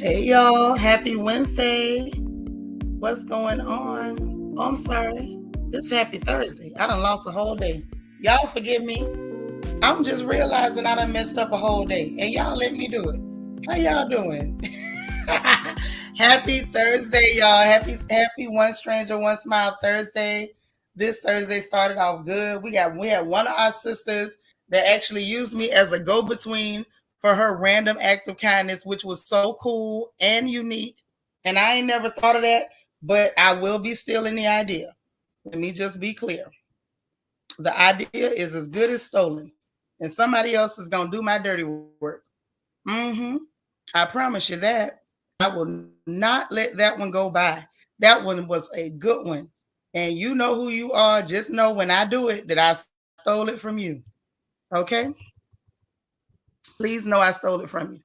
Hey y'all, happy Wednesday. What's going on? Oh, I'm sorry. This happy Thursday. I done lost a whole day. Y'all forgive me. I'm just realizing I done messed up a whole day. And y'all let me do it. How y'all doing? Happy Thursday, y'all. Happy One Stranger, One Smile Thursday. This Thursday started off good. We had one of our sisters that actually used me as a go-between for her random act of kindness, which was so cool and unique. And I ain't never thought of that, but I will be stealing the idea. Let me just be clear. The idea is as good as stolen, and somebody else is gonna do my dirty work. Mm-hmm. I promise you that. I will not let that one go by. That one was a good one. And you know who you are. Just know when I do it that I stole it from you. Okay? Please know I stole it from you.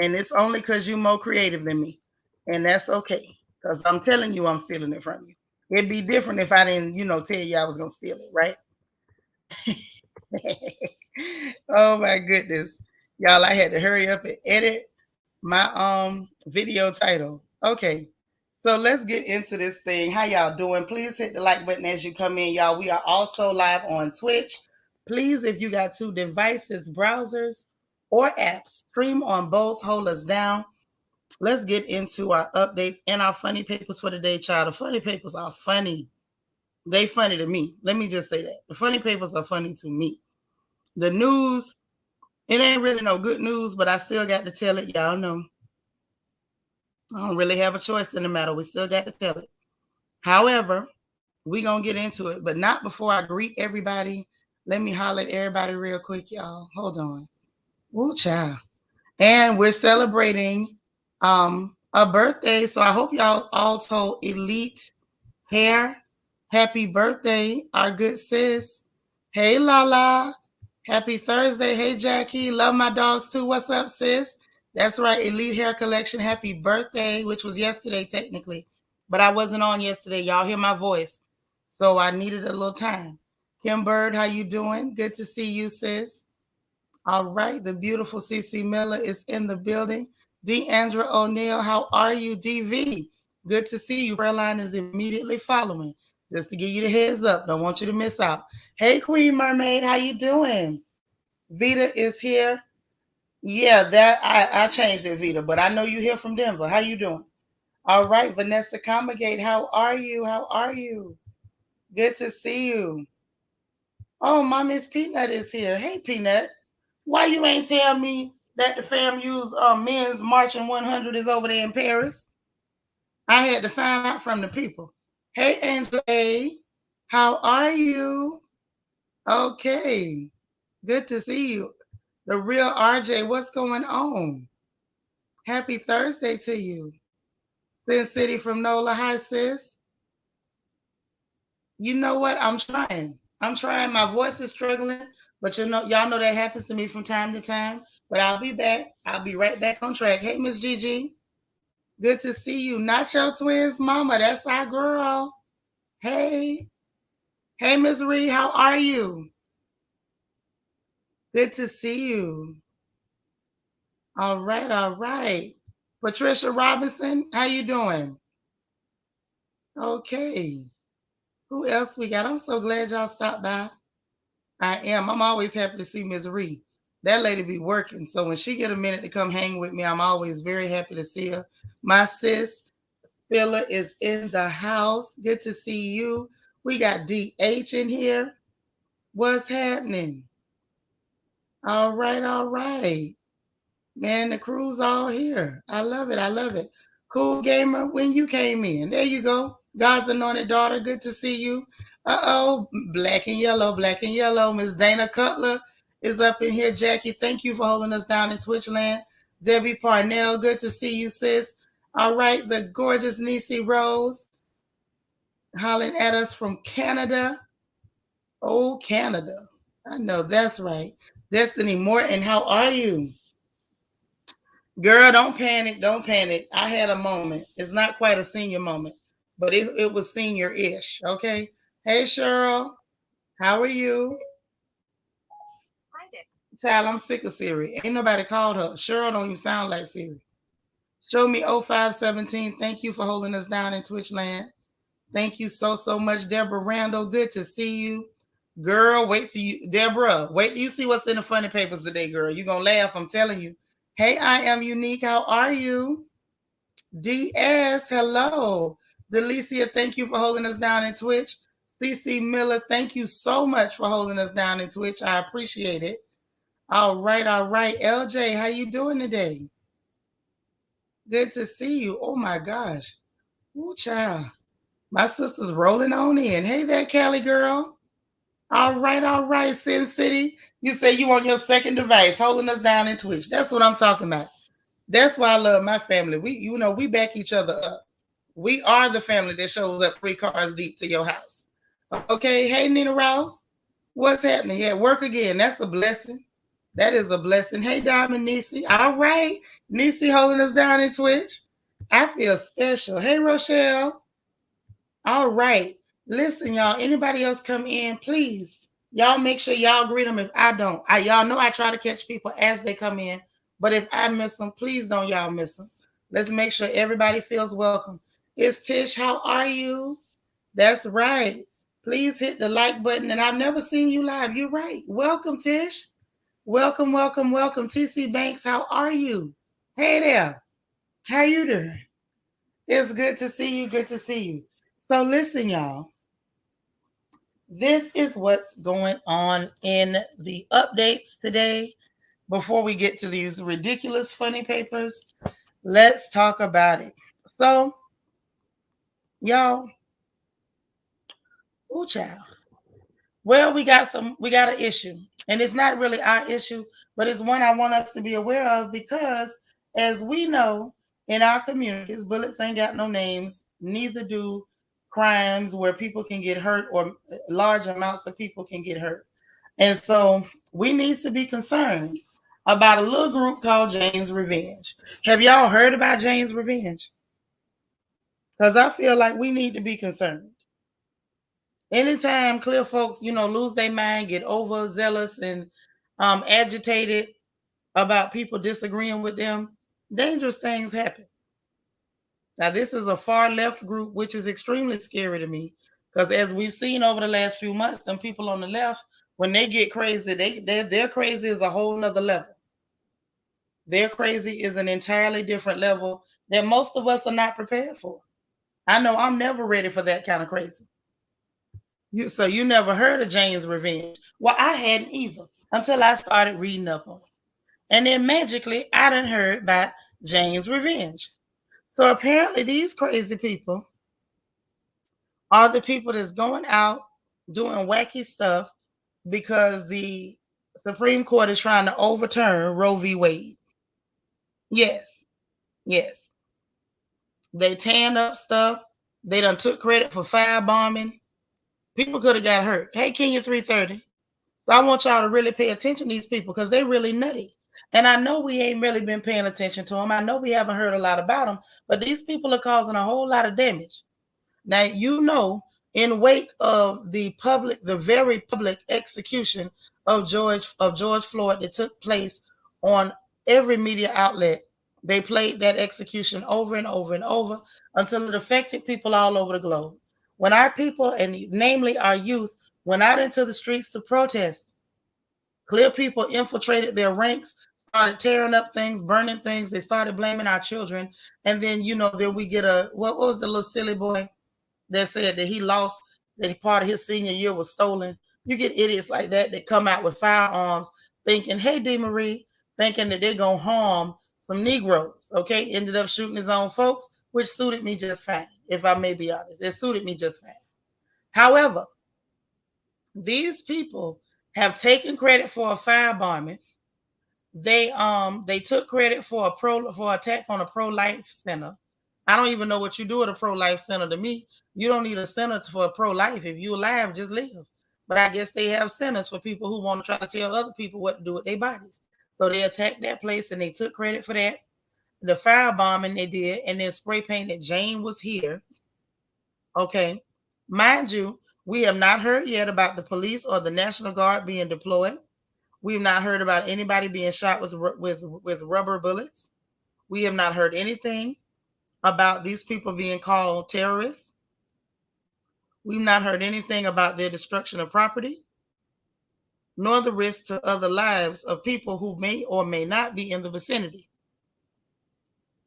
And it's only because you're more creative than me. And that's okay. Because I'm telling you I'm stealing it from you. It'd be different if I didn't, tell you I was gonna steal it, right? Oh my goodness. Y'all, I had to hurry up and edit my video title. Okay. So let's get into this thing. How y'all doing? Please hit the like button as you come in, y'all. We are also live on Twitch. Please, if you got two devices, browsers, or apps, stream on both. Hold us down. Let's get into our updates and our funny papers for the day, child. The funny papers are funny. They funny to me. Let me just say that. The funny papers are funny to me. The news, it ain't really no good news, but I still got to tell it. Y'all know. I don't really have a choice in the matter. We still got to tell it. However, we going to get into it, but not before I greet everybody. Let me holler at everybody real quick, y'all. Hold on. Woo, child. And we're celebrating a birthday. So I hope y'all all told Elite Hair happy birthday, our good sis. Hey, Lala. Happy Thursday. Hey, Jackie. Love my dogs too. What's up, sis? That's right. Elite Hair Collection. Happy birthday, which was yesterday, technically. But I wasn't on yesterday. Y'all hear my voice. So I needed a little time. Kim Bird, how you doing? Good to see you, sis. All right. The beautiful CC Miller is in the building. Deandra O'Neill, how are you? DV, good to see you. Prayer line is immediately following. Just to give you the heads up. Don't want you to miss out. Hey, Queen Mermaid, how you doing? Vita is here. Yeah, that I changed it, Vita, but I know you here from Denver. How you doing? All right, Vanessa Comagate, how are you? How are you? Good to see you. Oh, my Miss Peanut is here. Hey, Peanut. Why you ain't tell me that the FAMU's men's marching 100 is over there in Paris? I had to find out from the people. Hey, Angela A, how are you? Okay, good to see you. The real RJ, what's going on? Happy Thursday to you. Sin City from NOLA. Hi, sis. You know what? I'm trying. I'm trying. My voice is struggling, but y'all know that happens to me from time to time. But I'll be back. I'll be right back on track. Hey, Miss Gigi. Good to see you. Nacho Twins, mama. That's our girl. Hey. Hey, Miss Ree. How are you? Good to see you. All right. All right. Patricia Robinson, how you doing? Okay. Who else we got? I'm so glad y'all stopped by. I am. I'm always happy to see Miss Ree. That lady be working. So when she get a minute to come hang with me, I'm always very happy to see her. My sis, Spiller, is in the house. Good to see you. We got DH in here. What's happening? All right, all right. Man, the crew's all here. I love it. I love it. Cool gamer, when you came in. There you go. God's anointed daughter. Good to see you. Uh-oh. Black and yellow, black and yellow. Miss Dana Cutler is up in here. Jackie, thank you for holding us down in Twitch land. Debbie Parnell, good to see you, sis. All right, the gorgeous Nisi Rose hollering at us from Canada. Oh, Canada. I know that's right. Destiny Morton, how are you? Girl, don't panic. Don't panic. I had a moment. It's not quite a senior moment, but it was senior ish. Okay. Hey, Cheryl. How are you? Child, I'm sick of Siri. Ain't nobody called her. Cheryl don't even sound like Siri. Show me 0517. Thank you for holding us down in Twitch land. Thank you so much, Deborah Randall. Good to see you. Girl, wait till you, Deborah, wait till you see what's in the funny papers today, girl. You're going to laugh, I'm telling you. Hey, I am unique. How are you? DS, hello. Delicia, thank you for holding us down in Twitch. CC Miller, thank you so much for holding us down in Twitch. I appreciate it. All right. LJ, how you doing today? Good to see you. Oh my gosh. Ooh, child. My sister's rolling on in. Hey there, Cali girl. All right. Sin City. You say you on your second device, holding us down in Twitch. That's what I'm talking about. That's why I love my family. We back each other up. We are the family that shows up 3 cars deep to your house. Okay. Hey, Nina Ross. What's happening? Yeah, work again. That's a blessing. That is a blessing. Hey, Diamond Nisi. All right. Nisi holding us down in Twitch. I feel special. Hey, Rochelle. All right. Listen, y'all. Anybody else come in, please. Y'all make sure y'all greet them if I don't. Y'all know I try to catch people as they come in. But if I miss them, please don't y'all miss them. Let's make sure everybody feels welcome. It's Tish. How are you? That's right. Please hit the like button. And I've never seen you live. You're right. Welcome, Tish. Welcome. TC Banks, how are you? Hey there. How you doing? It's good to see you. Good to see you. So listen, y'all. This is what's going on in the updates today. Before we get to these ridiculous funny papers, let's talk about it. So, y'all, ooh, child. Well, we got an issue, and it's not really our issue, but it's one I want us to be aware of because, as we know, in our communities, bullets ain't got no names, neither do crimes where people can get hurt or large amounts of people can get hurt. And so we need to be concerned about a little group called Jane's Revenge. Have y'all heard about Jane's Revenge? Because I feel like we need to be concerned. Anytime clear folks, lose their mind, get overzealous and agitated about people disagreeing with them, dangerous things happen. Now, this is a far left group, which is extremely scary to me because as we've seen over the last few months, them people on the left, when they get crazy, their crazy is a whole nother level. Their crazy is an entirely different level that most of us are not prepared for. I know I'm never ready for that kind of crazy. So you never heard of Jane's Revenge? Well, I hadn't either until I started reading up on it. And then magically, I done heard about Jane's Revenge. So apparently these crazy people are the people that's going out doing wacky stuff because the Supreme Court is trying to overturn Roe v. Wade. Yes. They tan up stuff. They done took credit for firebombing. People could have got hurt. Hey, Kenya 330. So I want y'all to really pay attention to these people because they really nutty. And I know we ain't really been paying attention to them. I know we haven't heard a lot about them, but these people are causing a whole lot of damage. Now, in wake of the very public execution of George Floyd that took place on every media outlet, they played that execution over and over and over until it affected people all over the globe. When our people, and namely our youth, went out into the streets to protest, clear people infiltrated their ranks, started tearing up things, burning things. They started blaming our children. And then, then we get what was the little silly boy that said that he lost, that part of his senior year was stolen? You get idiots like that come out with firearms thinking, hey, DeMarie, thinking that they're going to harm some Negroes, okay? Ended up shooting his own folks, which suited me just fine, if I may be honest. It suited me just fine. However, these people have taken credit for a firebombing. They took credit for attack on a pro-life center. I don't even know what you do at a pro-life center. To me, you don't need a center for a pro-life. If you're alive, just live. But I guess they have centers for people who want to try to tell other people what to do with their bodies. So they attacked that place and they took credit for that. The firebombing they did, and then spray painted Jane was here. Okay. Mind you, we have not heard yet about the police or the National Guard being deployed. We've not heard about anybody being shot with rubber bullets We have not heard anything about these people being called terrorists. We've not heard anything about their destruction of property, nor the risk to other lives of people who may or may not be in the vicinity.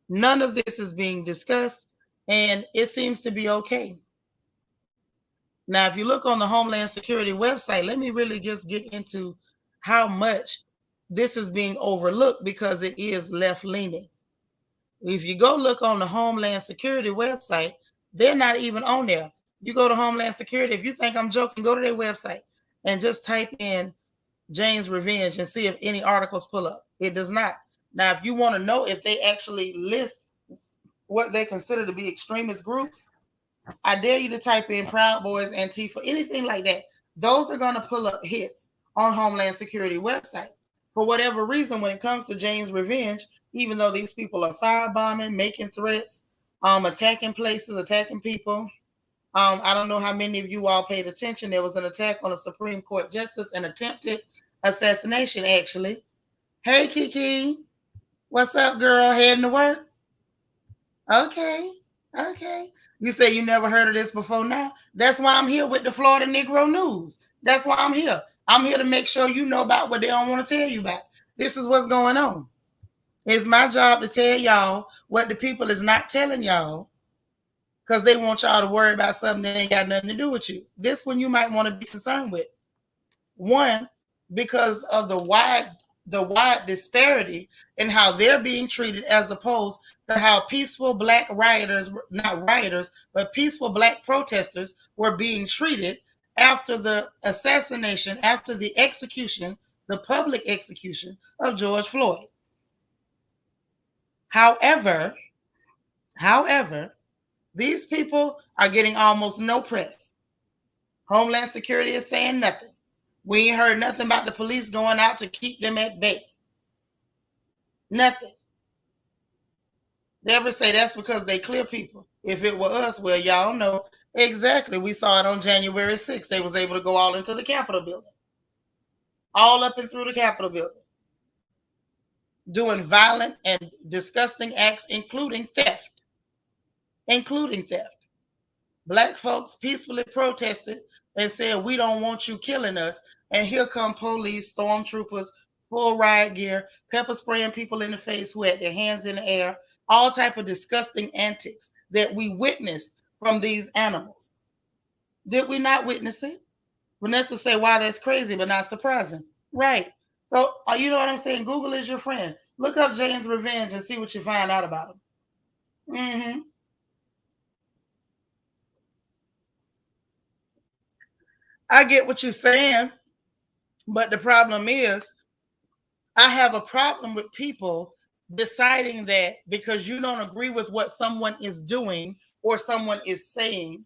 None of this is being discussed, and it seems to be okay. Now, if you look on the Homeland Security website, let me really just get into how much this is being overlooked because it is left leaning. If you go look on the Homeland Security website, they're not even on there. You go to Homeland Security, if you think I'm joking, go to their website and just type in Jane's Revenge and see if any articles pull up. It does not. Now, if you want to know if they actually list what they consider to be extremist groups, I dare you to type in Proud Boys, Antifa, anything like that. Those are going to pull up hits on Homeland Security website. For whatever reason, when it comes to Jane's Revenge, even though these people are firebombing, making threats, attacking places, attacking people, I don't know how many of you all paid attention. There was an attack on a Supreme Court justice, an attempted assassination, actually. Hey, Kiki. What's up, girl? Heading to work? Okay. You say you never heard of this before now? That's why I'm here with the Florida Negro News. That's why I'm here. I'm here to make sure you know about what they don't want to tell you about. This is what's going on. It's my job to tell y'all what the people is not telling y'all because they want y'all to worry about something that ain't got nothing to do with you. This one you might want to be concerned with. One, because of the wide disparity in how they're being treated as opposed to how peaceful black rioters, not rioters, but peaceful black protesters were being treated after the assassination, after the execution, the public execution of George Floyd. However, these people are getting almost no press. Homeland Security is saying nothing. We ain't heard nothing about the police going out to keep them at bay. Nothing. They ever say that's because they clear people. If it were us, well, y'all know exactly. We saw it on January 6th. They was able to go all into the Capitol building. All up and through the Capitol building. Doing violent and disgusting acts, including theft. Black folks peacefully protested and said, we don't want you killing us. And here come police, stormtroopers, full riot gear, pepper spraying people in the face who had their hands in the air, all type of disgusting antics that we witnessed from these animals. Did we not witness it? Vanessa say, wow, that's crazy, but not surprising. Right. So, you know what I'm saying? Google is your friend. Look up Jane's Revenge and see what you find out about them. Mm-hmm. I get what you're saying, but the problem is I have a problem with people deciding that because you don't agree with what someone is doing or someone is saying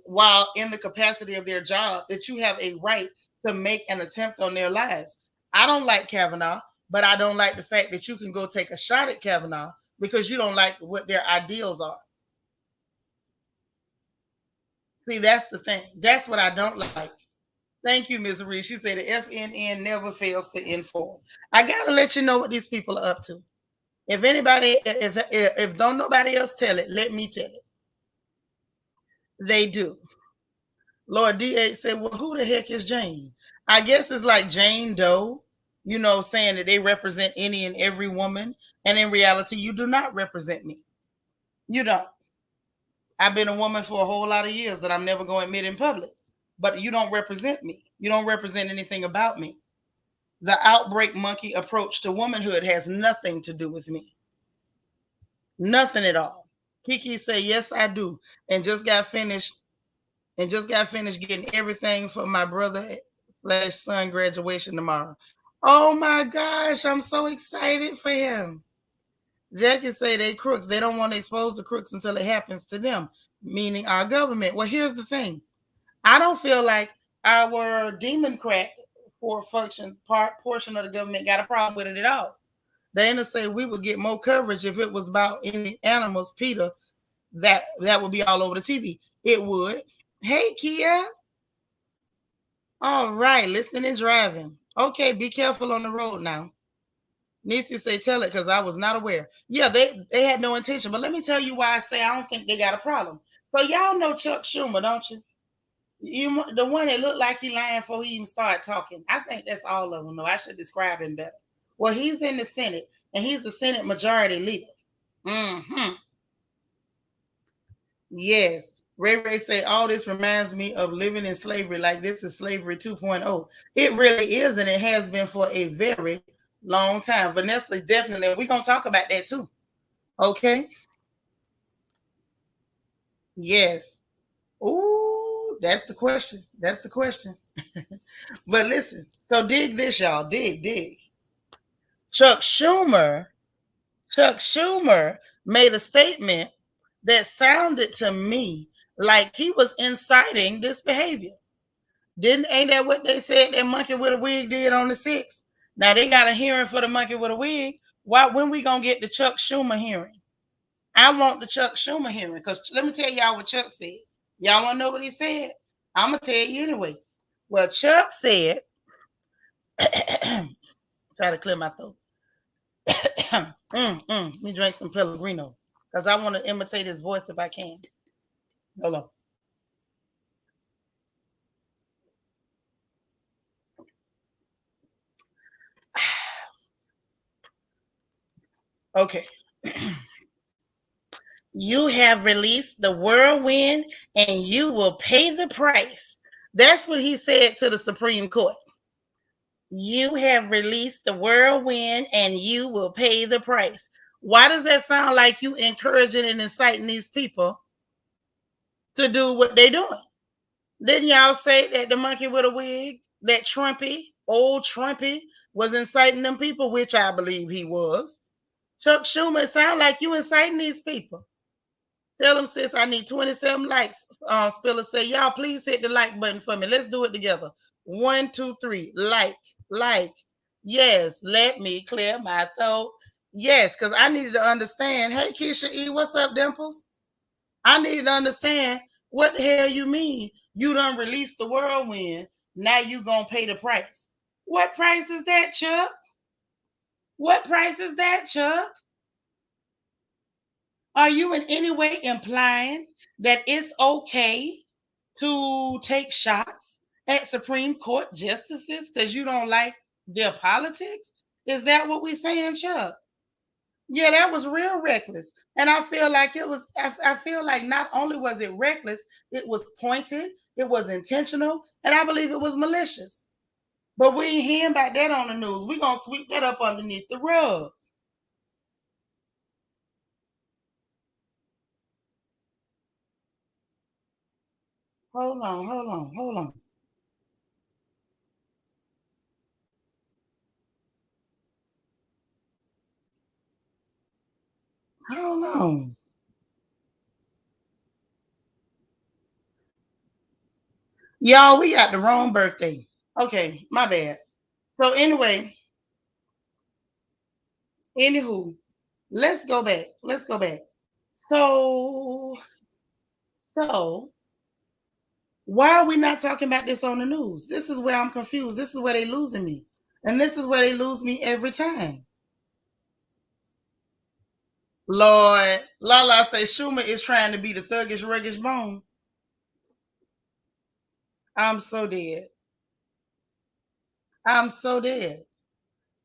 while in the capacity of their job, that you have a right to make an attempt on their lives. I don't like Kavanaugh, but I don't like the fact that you can go take a shot at Kavanaugh because you don't like what their ideals are. See, that's the thing. That's what I don't like. Thank you, Ms. Reed. She said the FNN never fails to inform. I gotta let you know what these people are up to. If anybody, if don't nobody else tell it, let me tell it. They do. Lord DH said, well, who the heck is Jane? I guess it's like Jane Doe, you know, saying that they represent any and every woman. And in reality, you do not represent me. You don't. I've been a woman for a whole lot of years that I'm never going to admit in public. But you don't represent me. You don't represent anything about me. The outbreak monkey approach to womanhood has nothing to do with me. Nothing at all. Kiki say, yes, I do. And just got finished getting everything for my brother/son graduation tomorrow. Oh my gosh, I'm so excited for him. Jackie say they crooks. They don't want to expose the crooks until it happens to them, meaning our government. Well, here's the thing. I don't feel like our Democrat portion of the government got a problem with it at all. They ain't to say we would get more coverage if it was about any animals, Peter, that would be all over the TV. It would. Hey, Kia. All right, listening and driving. Okay, be careful on the road now. Nisi say, tell it because I was not aware. Yeah, they had no intention. But let me tell you why I say I don't think they got a problem. So y'all know Chuck Schumer, don't you? The one that looked like he lying before he even started talking. I think that's all of them. No, I should describe him better. Well, he's in the Senate, and he's the Senate Majority Leader. Mm-hmm. Yes. Ray Ray say all this reminds me of living in slavery, like this is slavery 2.0. It really is, and it has been for a very long time. Vanessa, definitely, we're gonna talk about that too. Okay. Yes. Ooh, that's the question. That's the question. But listen, so dig this, y'all. Dig. Chuck Schumer, Chuck Schumer made a statement that sounded to me like he was inciting this behavior. Ain't that what they said that monkey with a wig did on the 6th? Now they got a hearing for the monkey with a wig. When we gonna get the Chuck Schumer hearing? I want the Chuck Schumer hearing because let me tell y'all what Chuck said. Y'all want to know what he said? I'm gonna tell you anyway. Well, Chuck said, try to clear my throat. Let me drink some Pellegrino because I want to imitate his voice if I can. Hold on. Okay. You have released the whirlwind and you will pay the price. That's what he said to the Supreme Court. You have released the whirlwind and you will pay the price. Why does that sound like you encouraging and inciting these people to do what they're doing? Didn't y'all say that the monkey with a wig, that old Trumpy, was inciting them people, which I believe he was? Chuck Schumer, it sounds like you inciting these people. Tell them, sis, I need 27 likes. Spiller say, y'all please hit the like button for me. Let's do it together. 1, 2, 3. Like. Yes, let me clear my throat. Yes, because I needed to understand. Hey, Keisha E, what's up, Dimples? I needed to understand what the hell you mean. You done released the whirlwind. Now you gonna pay the price. What price is that, Chuck? What price is that, Chuck? Are you in any way implying that it's okay to take shots at Supreme Court justices because you don't like their politics? Is that what we're saying, Chuck? Yeah, that was real reckless. And I feel like I feel like not only was it reckless, it was pointed, it was intentional, and I believe it was malicious. But we ain't hearing about that on the news. We're going to sweep that up underneath the rug. Hold on. Hold on. Y'all, we got the wrong birthday. Okay, my bad. So anyway, anywho, let's go back. So why are we not talking about this on the news? This is where I'm confused. This is where they losing me. And this is where they lose me every time. Lord, Lala say Schumer is trying to be the thuggish, ruggish bone. I'm so dead.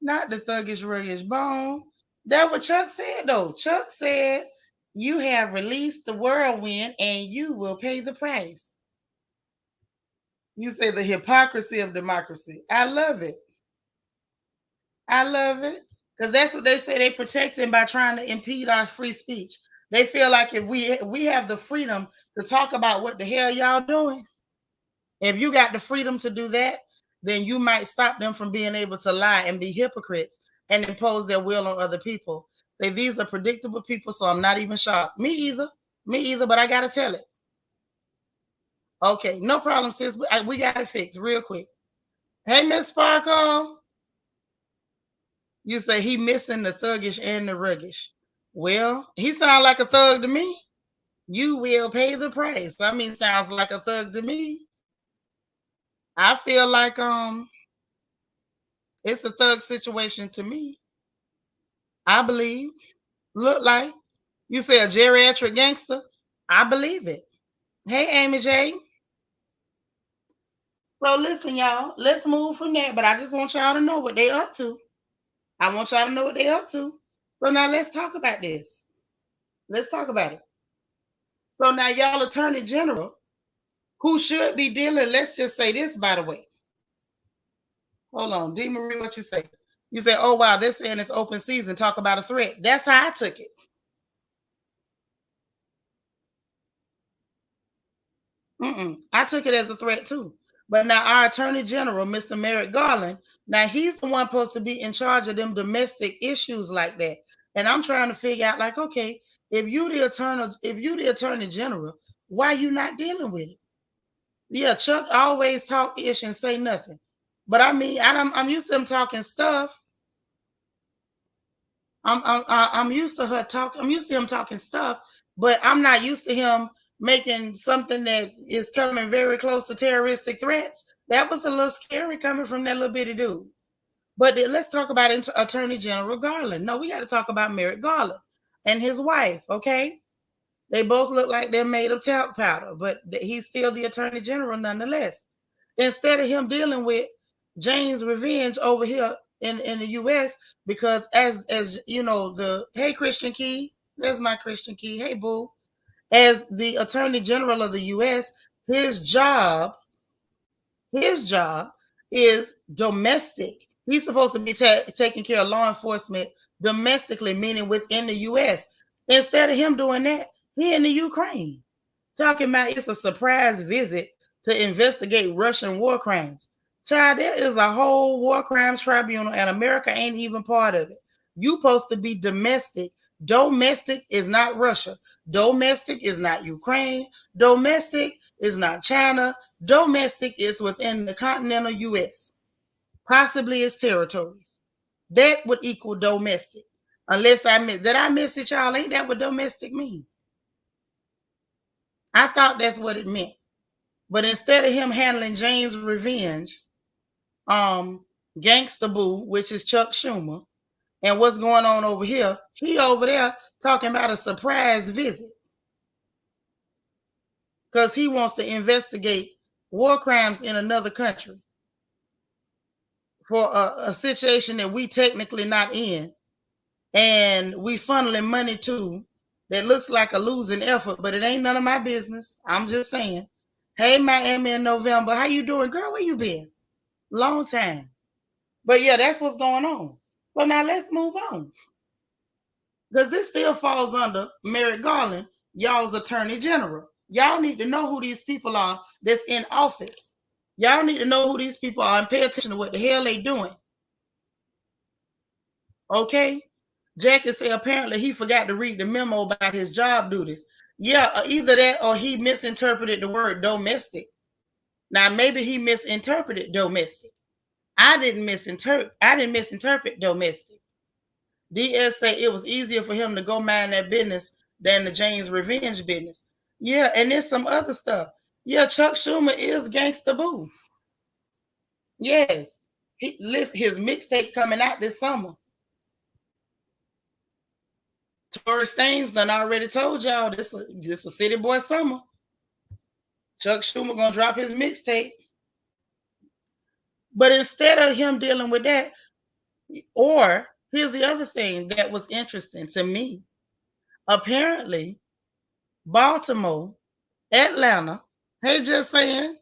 Not the thuggish, ruggish bone. That's what Chuck said, though. Chuck said, you have released the whirlwind and you will pay the price. You say the hypocrisy of democracy. I love it. Because that's what they say they protect him by trying to impede our free speech. They feel like if we have the freedom to talk about what the hell y'all doing, if you got the freedom to do that, then you might stop them from being able to lie and be hypocrites and impose their will on other people. Say these are predictable people, so I'm not even shocked. Me either, but I gotta tell it. Okay, no problem, sis. We got it fixed real quick. Hey, Miss Sparkle. You say he missing the thuggish and the ruggish. Well, he sounds like a thug to me. You will pay the price. I mean, sounds like a thug to me. I feel like it's a thug situation to me. I believe. Look like. You say a geriatric gangster? I believe it. Hey, Amy J. So listen, y'all, let's move from that. But I just want y'all to know what they up to. I want y'all to know what they up to. So now let's talk about this. Let's talk about it. So now y'all attorney general, who should be dealing, let's just say this, by the way. Hold on. D. Marie, what you say? You say, oh, wow, they're saying it's open season. Talk about a threat. That's how I took it. I took it as a threat too. But now our attorney general, Mr. Merrick Garland, now he's the one supposed to be in charge of them domestic issues like that. And I'm trying to figure out, like, okay, if you the attorney general, why you not dealing with it? Yeah, Chuck always talk ish and say nothing. But I mean, I'm used to him talking stuff. I'm used to her talk. I'm used to him talking stuff, but I'm not used to him making something that is coming very close to terroristic threats. That was a little scary coming from that little bitty dude. But let's talk about Attorney General Garland. No, we got to talk about Merrick Garland and his wife. Okay, they both look like they're made of talc powder, but he's still the Attorney General nonetheless. Instead of him dealing with Jane's revenge over here in the US, because as you know, the hey Christian Key, there's my Christian Key. Hey boo. As the Attorney General of the US, his job is domestic. He's supposed to be taking care of law enforcement domestically, meaning within the US. Instead of him doing that, he in the Ukraine talking about it's a surprise visit to investigate Russian war crimes. Child, there is a whole war crimes tribunal, and America ain't even part of it. You supposed to be domestic. Domestic is not Russia. Domestic is not Ukraine. Domestic is not China. Domestic is within the continental U.S., possibly its territories. That would equal domestic. Unless did I miss it, y'all? Ain't that what domestic mean? I thought that's what it meant. But instead of him handling Jane's revenge, Gangsta Boo, which is Chuck Schumer, and what's going on over here, he over there talking about a surprise visit. Because he wants to investigate war crimes in another country for a situation that we technically not in. And we funneling money to that looks like a losing effort, but it ain't none of my business. I'm just saying. Hey, Miami in November. How you doing? Girl, where you been? Long time. But yeah, that's what's going on. So now let's move on. Because this still falls under Merrick Garland, y'all's attorney general. Y'all need to know who these people are that's in office. Y'all need to know who these people are and pay attention to what the hell they doing. Okay? Jackie said apparently he forgot to read the memo about his job duties. Yeah, either that or he misinterpreted the word domestic. Now maybe he misinterpreted domestic. I didn't misinterpret domestic. DS say it was easier for him to go mind that business than the Jane's revenge business. Yeah, and there's some other stuff. Yeah, Chuck Schumer is Gangsta Boo. Yes. His mixtape coming out this summer. Tory Staines done already told y'all this a City Boy summer. Chuck Schumer gonna drop his mixtape. But instead of him dealing with that, or here's the other thing that was interesting to me. Apparently, Baltimore, Atlanta, hey, just saying,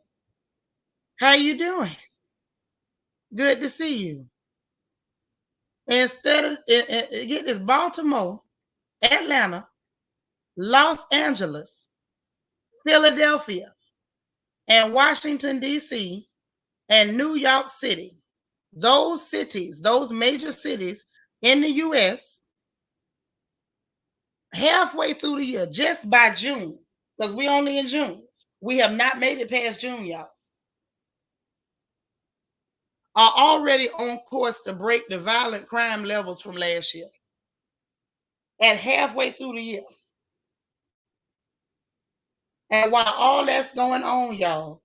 how you doing? Good to see you. Instead of get this, Baltimore, Atlanta, Los Angeles, Philadelphia, and Washington, D.C., and New York City. Those cities, those major cities in the U.S., halfway through the year, just by June, because we only in June, we have not made it past June, y'all, are already on course to break the violent crime levels from last year. At halfway through the year. And while all that's going on, y'all,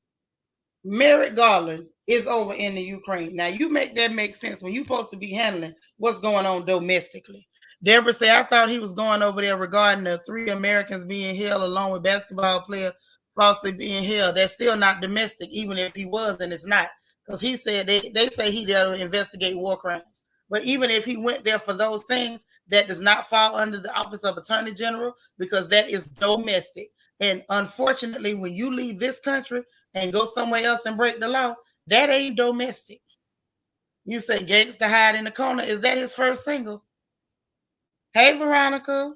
Merrick Garland is over in the Ukraine. Now, you make that make sense when you're supposed to be handling what's going on domestically. Deborah said, I thought he was going over there regarding the 3 Americans being held along with basketball player falsely being held. That's still not domestic, even if he was, and it's not. Because he said they say he there to investigate war crimes. But even if he went there for those things, that does not fall under the Office of Attorney General because that is domestic. And unfortunately, when you leave this country and go somewhere else and break the law, that ain't domestic. You say Gangsta Hide in the Corner. Is that his first single? Hey, Veronica.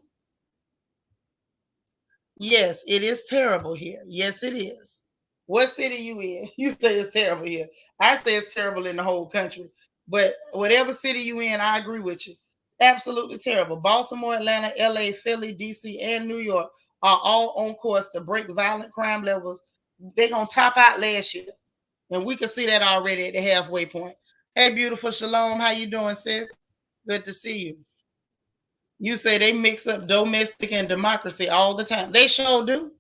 Yes, it is terrible here. Yes, it is. What city you in? You say it's terrible here. I say it's terrible in the whole country. But whatever city you in, I agree with you. Absolutely terrible. Baltimore, Atlanta, LA, Philly, DC, and New York are all on course to break violent crime levels. They're going to top out last year. And we can see that already at the halfway point. Hey, beautiful Shalom. How you doing, sis? Good to see you. You say they mix up domestic and democracy all the time. They sure do.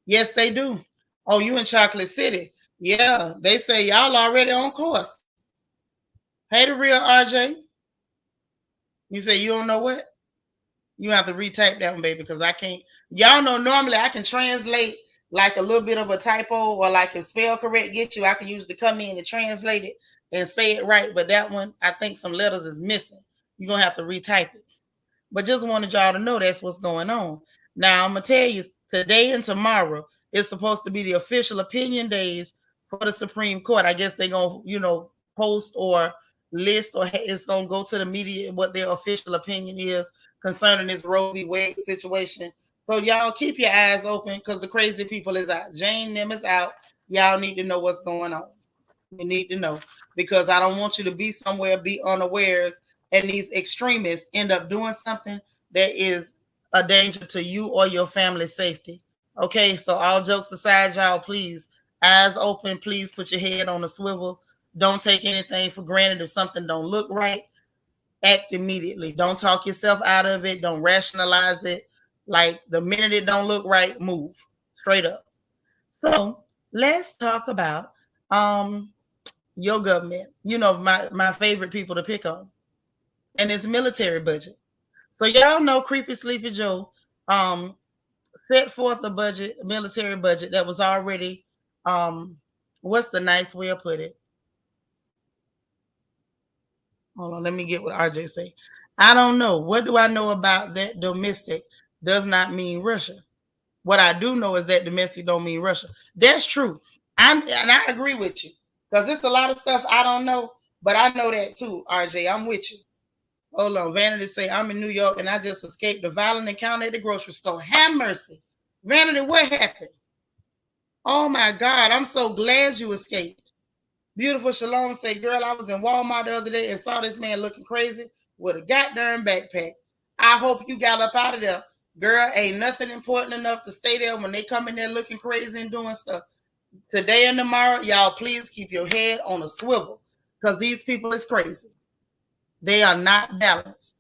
Yes, they do. Oh, you in Chocolate City. Yeah, they say y'all already on course. Hey, the real RJ. You say you don't know what? You have to retype that one, baby, because I can't. Y'all know normally I can translate like a little bit of a typo or like a spell correct get you. I can use to come in and translate it and say it right. But that one, I think some letters is missing. You're going to have to retype it. But just wanted y'all to know that's what's going on. Now, I'm going to tell you, today and tomorrow is supposed to be the official opinion days for the Supreme Court. I guess they're going to, post or list, or it's going to go to the media what their official opinion is concerning this Roe v. Wade situation. So y'all keep your eyes open because the crazy people is out. Jane Nim is out. Y'all need to know what's going on. You need to know because I don't want you to be somewhere, be unawares, and these extremists end up doing something that is a danger to you or your family's safety. Okay, so all jokes aside, y'all, please, eyes open, please put your head on a swivel. Don't take anything for granted. If something don't look right, act immediately. Don't talk yourself out of it. Don't rationalize it. Like the minute it don't look right, move straight up. So let's talk about your government. My favorite people to pick on. And it's military budget. So y'all know Creepy Sleepy Joe set forth a budget, military budget that was already what's the nice way to put it? Hold on, let me get what RJ say. I don't know. What do I know about that domestic does not mean Russia? What I do know is that domestic don't mean Russia. That's true. And I agree with you. Because there's a lot of stuff I don't know, but I know that too, RJ. I'm with you. Hold on. Vanity say, I'm in New York and I just escaped a violent encounter at the grocery store. Have mercy. Vanity, what happened? Oh my God. I'm so glad you escaped. Beautiful Shalom say, girl, I was in Walmart the other day and saw this man looking crazy with a goddamn backpack. I hope you got up out of there. Girl, ain't nothing important enough to stay there when they come in there looking crazy and doing stuff. Today and tomorrow, y'all, please keep your head on a swivel because these people is crazy. They are not balanced.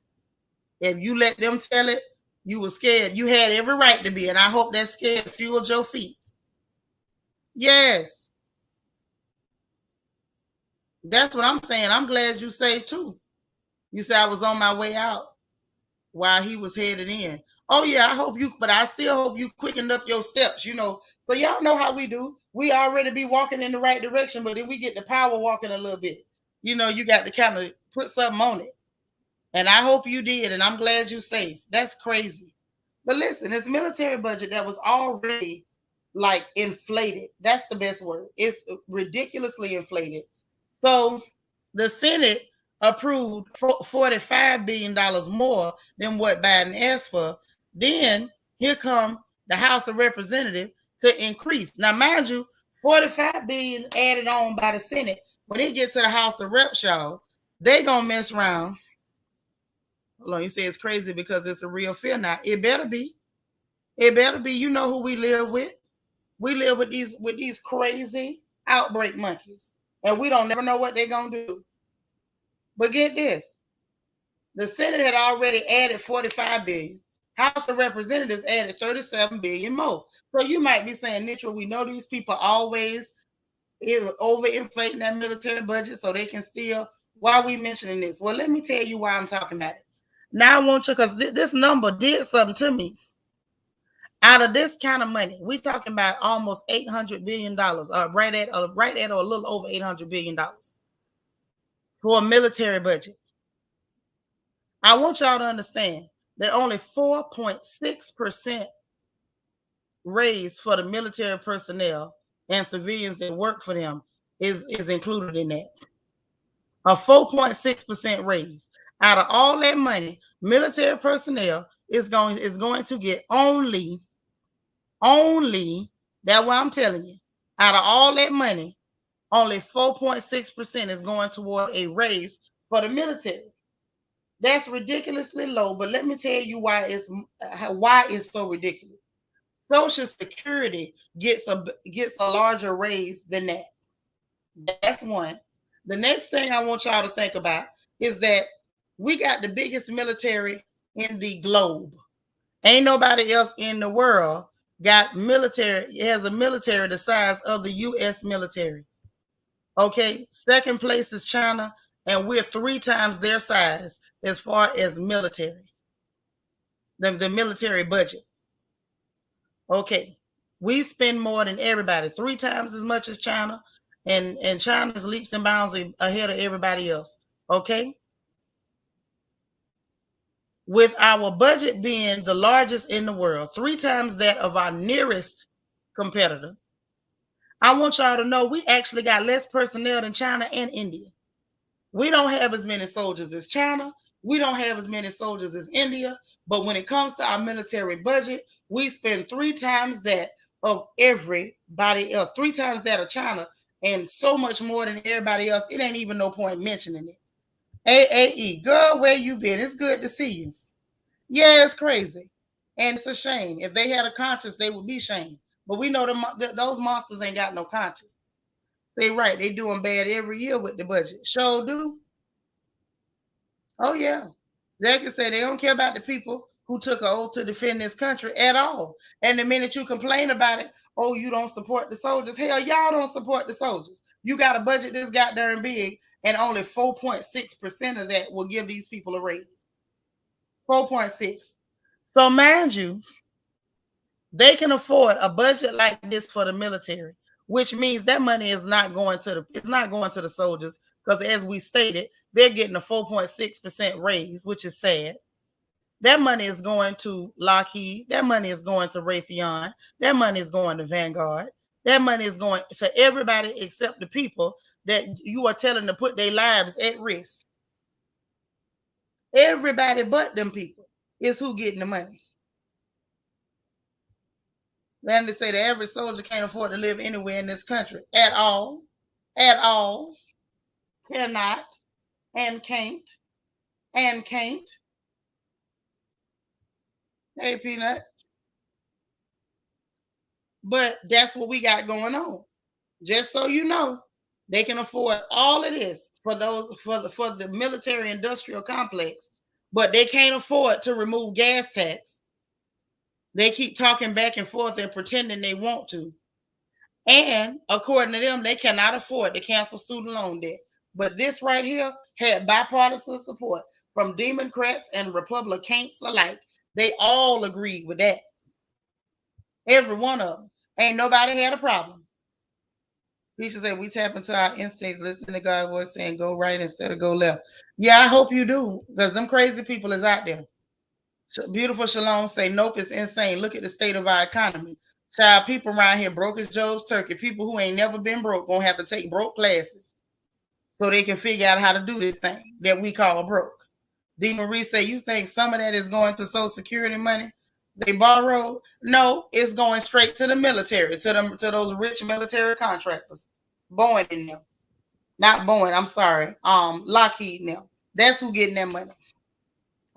If you let them tell it, you were scared. You had every right to be, and I hope that scared fueled your feet. Yes. That's what I'm saying. I'm glad you saved too. You said I was on my way out while he was headed in. Oh yeah, but I still hope you quickened up your steps, So y'all know how we do. We already be walking in the right direction, but then we get the power walking a little bit. You got to kind of put something on it. And I hope you did, and I'm glad you saved. That's crazy. But listen, this military budget that was already like inflated. That's the best word. It's ridiculously inflated. So the Senate approved $45 billion more than what Biden asked for. Then here come the House of Representatives to increase. Now, mind you, $45 billion added on by the Senate. When it gets to the House of Reps, y'all, they gonna mess around. Hold on, you say it's crazy because it's a real fear now. It better be. It better be. You know who we live with. We live with these crazy outbreak monkeys. And we don't never know what they're going to do. But get this. The Senate had already added $45 billion. House of Representatives added $37 billion more. So you might be saying, Nitra, we know these people always overinflating that military budget so they can steal. Why are we mentioning this? Well, let me tell you why I'm talking about it. Now I want you, because this number did something to me. Out of this kind of money, we talking about almost $800 billion, right at or a little over $800 billion for a military budget. I want y'all to understand that only 4.6% raise for the military personnel and civilians that work for them is included in that. A 4.6% raise. Out of all that money, military personnel is going to get only that's what I'm telling you. Out of all that money, only 4.6% is going toward a raise for the military. That's ridiculously low, but let me tell you why it's so ridiculous. Social Security gets a larger raise than that. That's one. The next thing I want y'all to think about is that we got the biggest military in the globe. Ain't nobody else in the world got military. It has a military the size of the U.S. military. Okay, second place is China, and we're 3 times their size as far as military. The military budget. Okay, we spend more than everybody, 3 times as much as China, and China's leaps and bounds ahead of everybody else. Okay, with our budget being the largest in the world, 3 times that of our nearest competitor, I want y'all to know we actually got less personnel than China and India. We don't have as many soldiers as China. We don't have as many soldiers as India. But when it comes to our military budget, we spend 3 times that of everybody else, 3 times that of China, and so much more than everybody else. It ain't even no point mentioning it. AAE, girl, where you been? It's good to see you. Yeah, it's crazy. And it's a shame. If they had a conscience, they would be shamed. But we know those monsters ain't got no conscience. They right. They doing bad every year with the budget. Sure do. Oh, yeah. They can say they don't care about the people who took an oath to defend this country at all. And the minute you complain about it, oh, you don't support the soldiers. Hell, y'all don't support the soldiers. You got a budget this goddamn big, and only 4.6% of that will give these people a raise. 4.6. So mind you, they can afford a budget like this for the military, which means that money is not going to the soldiers, because as we stated, they're getting a 4.6% raise, which is sad. That money is going to Lockheed. That money is going to Raytheon. That money is going to Vanguard. That money is going to everybody except the people that you are telling to put their lives at risk. Everybody but them people is who getting the money. Then they say the average soldier can't afford to live anywhere in this country at all. At all. Cannot. And can't. And can't. Hey, Peanut. But that's what we got going on. Just so you know, they can afford all of this for the military industrial complex, but they can't afford to remove gas tax. They keep talking back and forth and pretending they want to. And according to them, they cannot afford to cancel student loan debt. But this right here had bipartisan support from Democrats and Republicans alike. They all agreed with that. Every one of them. Ain't nobody had a problem. Teacher said we tap into our instincts, listening to God's voice saying go right instead of go left. Yeah, I hope you do, because them crazy people is out there. Beautiful Shalom say, nope, it's insane. Look at the state of our economy. Child, people around here broke as Job's turkey. People who ain't never been broke gonna have to take broke classes so they can figure out how to do this thing that we call broke. D. Marie say, you think some of that is going to Social Security money they borrowed? No, it's going straight to the military, to those rich military contractors. Boeing and them. Not Boeing, I'm sorry. Lockheed and them. That's who getting that money.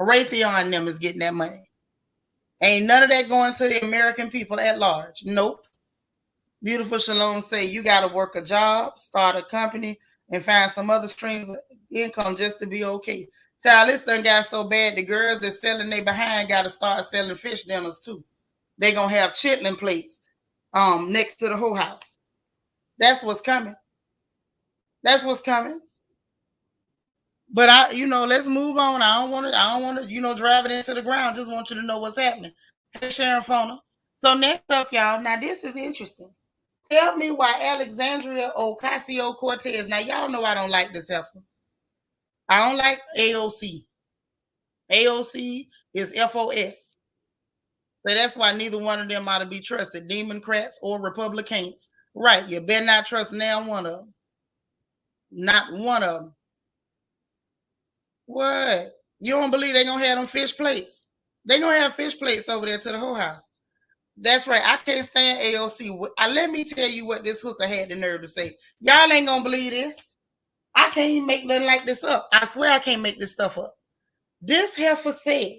Raytheon and them is getting that money. Ain't none of that going to the American people at large. Nope. Beautiful Shalom say you got to work a job, start a company, and find some other streams of income just to be okay. Child, this done got so bad, the girls that selling they behind got to start selling fish dinners too. They going to have chitlin plates next to the whole house. That's what's coming. That's what's coming. But let's move on. I don't want to, drive it into the ground. Just want you to know what's happening. Hey, Sharon Fona. So next up, y'all. Now this is interesting. Tell me why Alexandria Ocasio-Cortez. Now y'all know I don't like this heifer. I don't like AOC. AOC is FOS. So that's why neither one of them ought to be trusted, Democrats or Republicans. Right. You better not trust now one of them. Not one of them. What? You don't believe they're going to have them fish plates? They're going to have fish plates over there to the whole house. That's right. I can't stand AOC. Let me tell you what this hooker had the nerve to say. Y'all ain't going to believe this. I can't even make nothing like this up. I swear I can't make this stuff up. This heifer said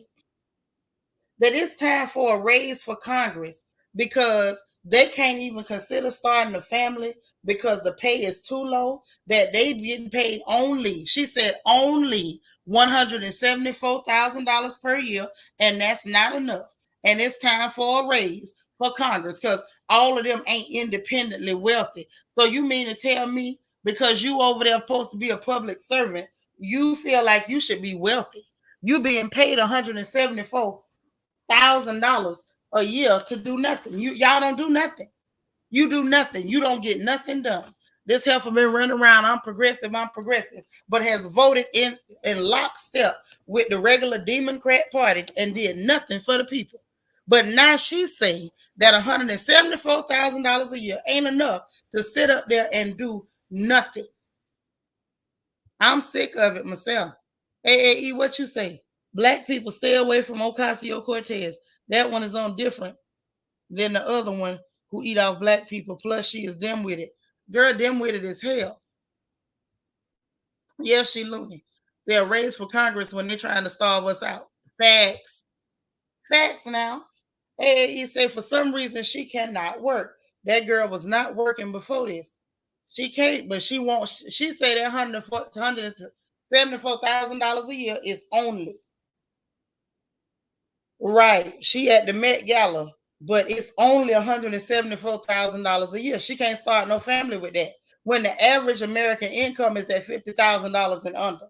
that it's time for a raise for Congress because they can't even consider starting a family because the pay is too low, that they getting paid only, she said, only $174,000 per year, and that's not enough. And it's time for a raise for Congress because all of them ain't independently wealthy. So you mean to tell me because you over there supposed to be a public servant, you feel like you should be wealthy? You being paid $174,000 a year to do nothing. Y'all don't do nothing. You do nothing. You don't get nothing done. This heifer been running around. I'm progressive, but has voted in lockstep with the regular Democrat Party and did nothing for the people. But now she's saying that $174,000 a year ain't enough to sit up there and do nothing. I'm sick of it myself. AAE, what you say? Black people stay away from Ocasio-Cortez. That one is on different than the other one who eat off black people. Plus, she is dim-witted. Girl, dim-witted as hell. Yes, she loony. They're raised for Congress when they're trying to starve us out. Facts. Facts now. AAE say for some reason she cannot work. That girl was not working before this. She can't, but she won't. She say that $174,000 a year is only. Right. She at the Met Gala, but it's only $174,000 a year. She can't start no family with that when the average American income is at $50,000 and under.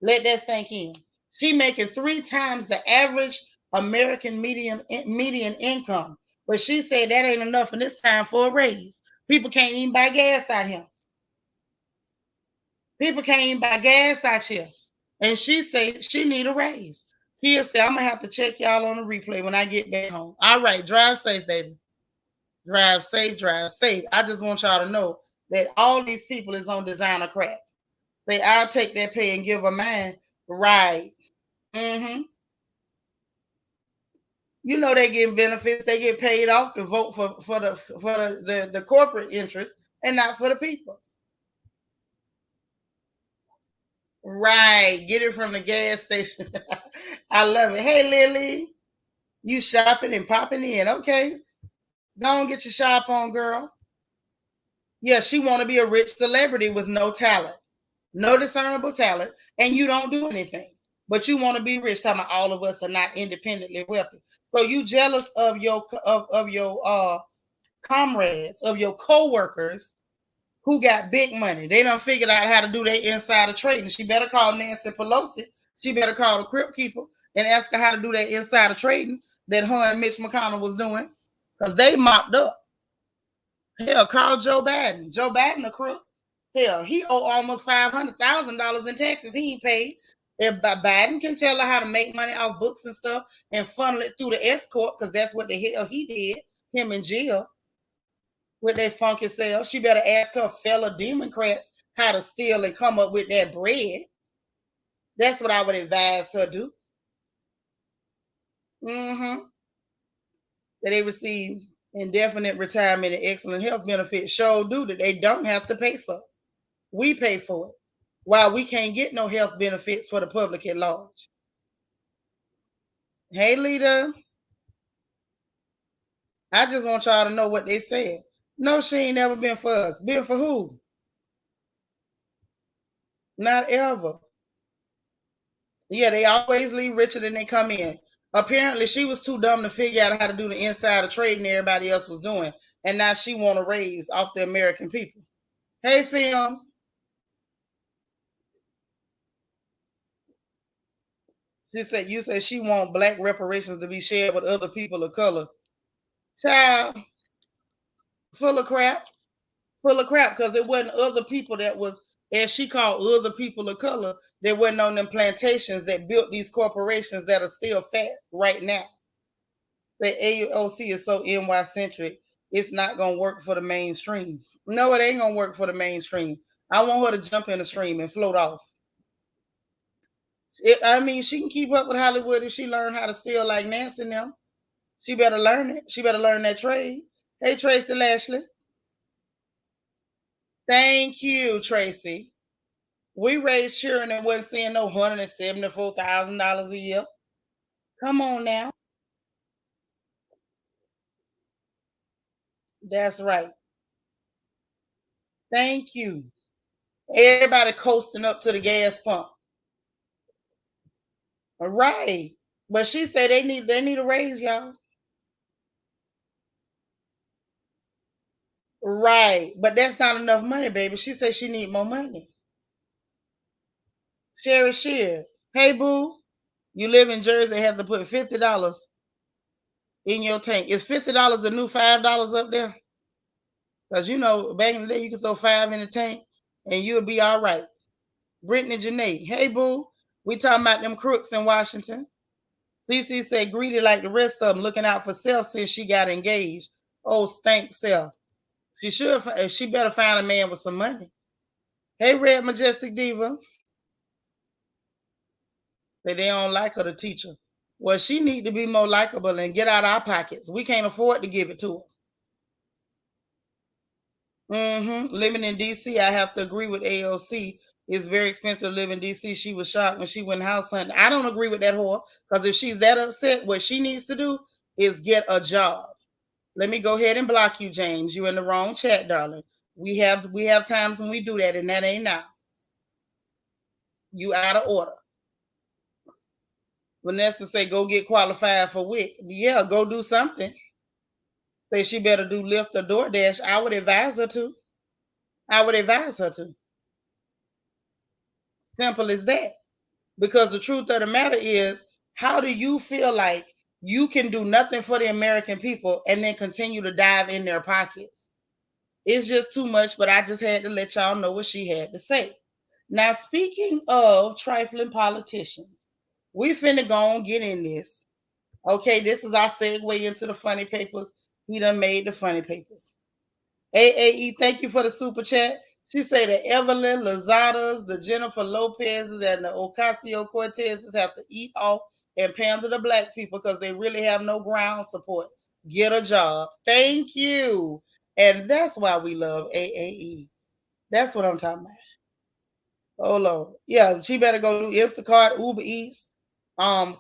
Let that sink in. She making 3 times the average American median income, but she said that ain't enough, and it's time for a raise. People can't even buy gas out here. People can't even buy gas out here, and she said she need a raise. Kia said, I'm going to have to check y'all on the replay when I get back home. All right, drive safe, baby. Drive safe, drive safe. I just want y'all to know that all these people is on designer crap. Say, I'll take that pay and give her mine. Right. Mm-hmm. You know they get benefits. They get paid off to vote for the corporate interest and not for the people. Right. Get it from the gas station. I love it. Hey, Lily. You shopping and popping in. Okay. Go and get your shop on, girl. Yeah, she want to be a rich celebrity with no talent. No discernible talent. And you don't do anything. But you want to be rich. Talking about all of us are not independently wealthy. So you jealous of your comrades, of your co-workers who got big money. They done figured out how to do their insider trading. She better call Nancy Pelosi. She better call the Crypt Keeper and ask her how to do that insider trading that her and Mitch McConnell was doing. Because they mopped up. Hell, call Joe Biden. Joe Biden a crook. Hell, he owe almost $500,000 in taxes he ain't paid. If Biden can tell her how to make money off books and stuff and funnel it through the S Corp, because that's what the hell he did, him and Jill, with their funky self, she better ask her fellow Democrats how to steal and come up with that bread. That's what I would advise her do. Mm-hmm. That they receive indefinite retirement and excellent health benefits. Show do that they don't have to pay for. We pay for it. While we can't get no health benefits for the public at large. Hey, Lita. I just want y'all to know what they said. No, she ain't never been for us. Been for who? Not ever. Yeah, they always leave richer than they come in. Apparently, she was too dumb to figure out how to do the insider trading everybody else was doing. And now she want to raise off the American people. Hey, Films. She said, you said she want black reparations to be shared with other people of color. Child, full of crap. Full of crap, because it wasn't other people that was, as she called other people of color, that wasn't on them plantations that built these corporations that are still fat right now. The AOC is so NY centric, it's not gonna work for the mainstream. No, it ain't gonna work for the mainstream. I want her to jump in the stream and float off. I mean, she can keep up with Hollywood if she learn how to steal like Nancy now. She better learn it. She better learn that trade. Hey, Tracy Lashley. Thank you, Tracy. We raised children and wasn't seeing no $174,000 a year. Come on now. That's right. Thank you. Everybody coasting up to the gas pump. All right. But she said they need a raise, y'all. Right. But that's not enough money, baby. She said she need more money. Sherry Shear. Hey, boo. You live in Jersey, have to put $50 in your tank. Is $50 the new $5 up there? Because you know, back in the day, you could throw 5 in the tank and you'll be all right. Brittany Janae. Hey, boo. We talking about them crooks in Washington. CC said greedy like the rest of them, looking out for self since she got engaged. Oh, stank self. She better find a man with some money. Hey, Red Majestic Diva. Say they don't like her, the teacher. Well, she need to be more likable and get out of our pockets. We can't afford to give it to her. Living in DC, I have to agree with AOC. It's very expensive to live in DC. She was shocked when she went house hunting. I don't agree with that whore, because if she's that upset, what she needs to do is get a job. Let me go ahead and block you, James. You in the wrong chat, darling. We have times when we do that, and that ain't now. You out of order. Vanessa say go get qualified for WIC. Yeah, go do something. Say she better do Lyft or DoorDash. I would advise her to. Simple as that. Because the truth of the matter is, how do you feel like you can do nothing for the American people and then continue to dive in their pockets? It's just too much, but I just had to let y'all know what she had to say. Now, speaking of trifling politicians, we finna go and get in this. Okay, this is our segue into the funny papers. He done made the funny papers. AAE, thank you for the super chat. She said the Evelyn Lozadas, the Jennifer Lopez's, and the Ocasio-Cortez's have to eat off and pander to black people because they really have no ground support. Get a job. Thank you. And that's why we love AAE. That's what I'm talking about. Oh Lord. Yeah, she better go do Instacart, Uber Eats,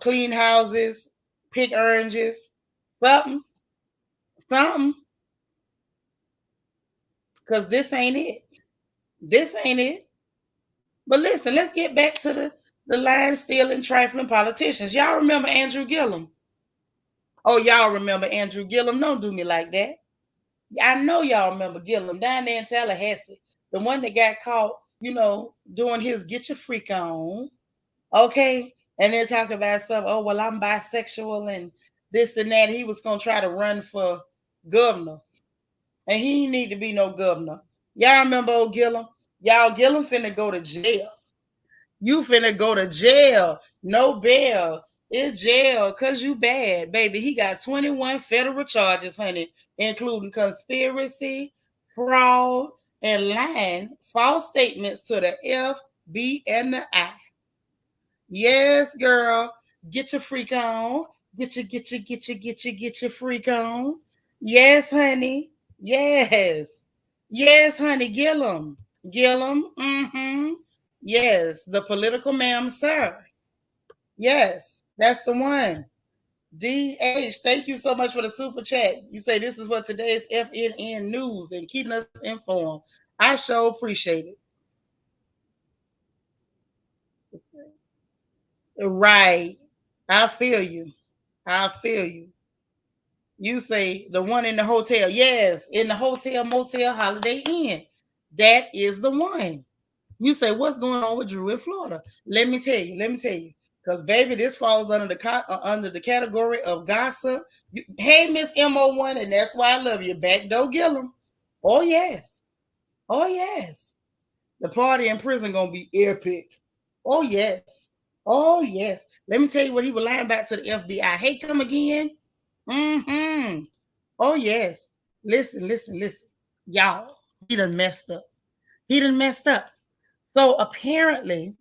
clean houses, pick oranges, something. Because this ain't it. But listen, let's get back to the line stealing, trifling politicians. Y'all remember Andrew Gillum? Oh, y'all remember Andrew Gillum? Don't do me like that. I know y'all remember Gillum down there in Tallahassee. The one that got caught, doing his get your freak on. Okay. And then talk about something. Oh, well, I'm bisexual and this and that. He was going to try to run for governor. And he need to be no governor. Y'all remember old Gillum? Y'all, Gillum finna go to jail. You finna go to jail. No bail. In jail because you bad, baby. He got 21 federal charges, honey, including conspiracy, fraud, and lying, false statements to the F, B, and the I. Yes, girl. Get your freak on. Get your freak on. Yes, honey. Yes. Yes, honey. Gillum. Yes, the political ma'am, sir. Yes, that's the one. DH, thank you so much for the super chat. You say this is what today's FNN news and keeping us informed. I sure appreciate it. Right. I feel you. You say the one in the hotel. Yes, in the hotel, motel, Holiday Inn. That is the one. You say, what's going on with Drew in Florida? Let me tell you. Because baby, this falls under the category of gossip. Hey, Miss MO1, and that's why I love you. Backdoor Gillum. Oh yes. Oh yes. The party in prison gonna be epic. Oh yes. Oh yes. Let me tell you what he was lying back to the FBI. Hey, come again. Mm-hmm. Oh yes. Listen. Y'all, he done messed up. He done messed up. So apparently,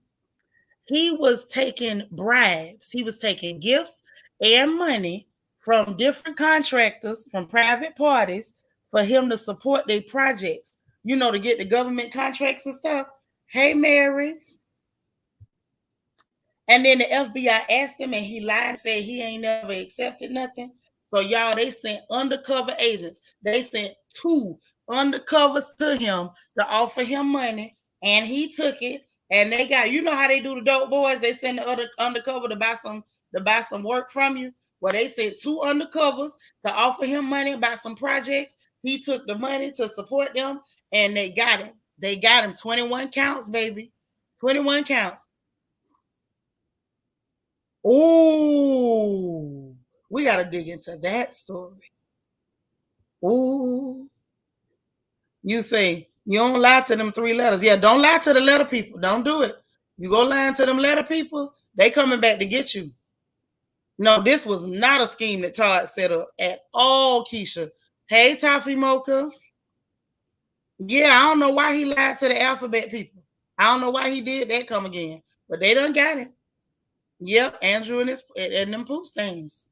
he was taking bribes. He was taking gifts and money from different contractors, from private parties, for him to support their projects, to get the government contracts and stuff. Hey, Mary. And then the FBI asked him, and he lied and said he ain't never accepted nothing. So, y'all, they sent undercover agents. They sent 2 undercovers to him to offer him money, and he took it. And they got, how they do the dope boys. They send the other undercover to buy some work from you. Well, they sent 2 undercovers to offer him money about some projects. He took the money to support them, and they got him. They got him 21 counts, baby. 21 counts. Oh, we got to dig into that story. Oh, you say you don't lie to them 3 letters. Yeah, don't lie to the letter people. Don't do it. You go lying to them letter people, they coming back to get you. No, this was not a scheme that Todd set up at all, Keisha. Hey, Toffee Mocha. Yeah, I don't know why he lied to the alphabet people. I don't know why he did that. Come again, but they done got him. Yep, Andrew and them poop stains.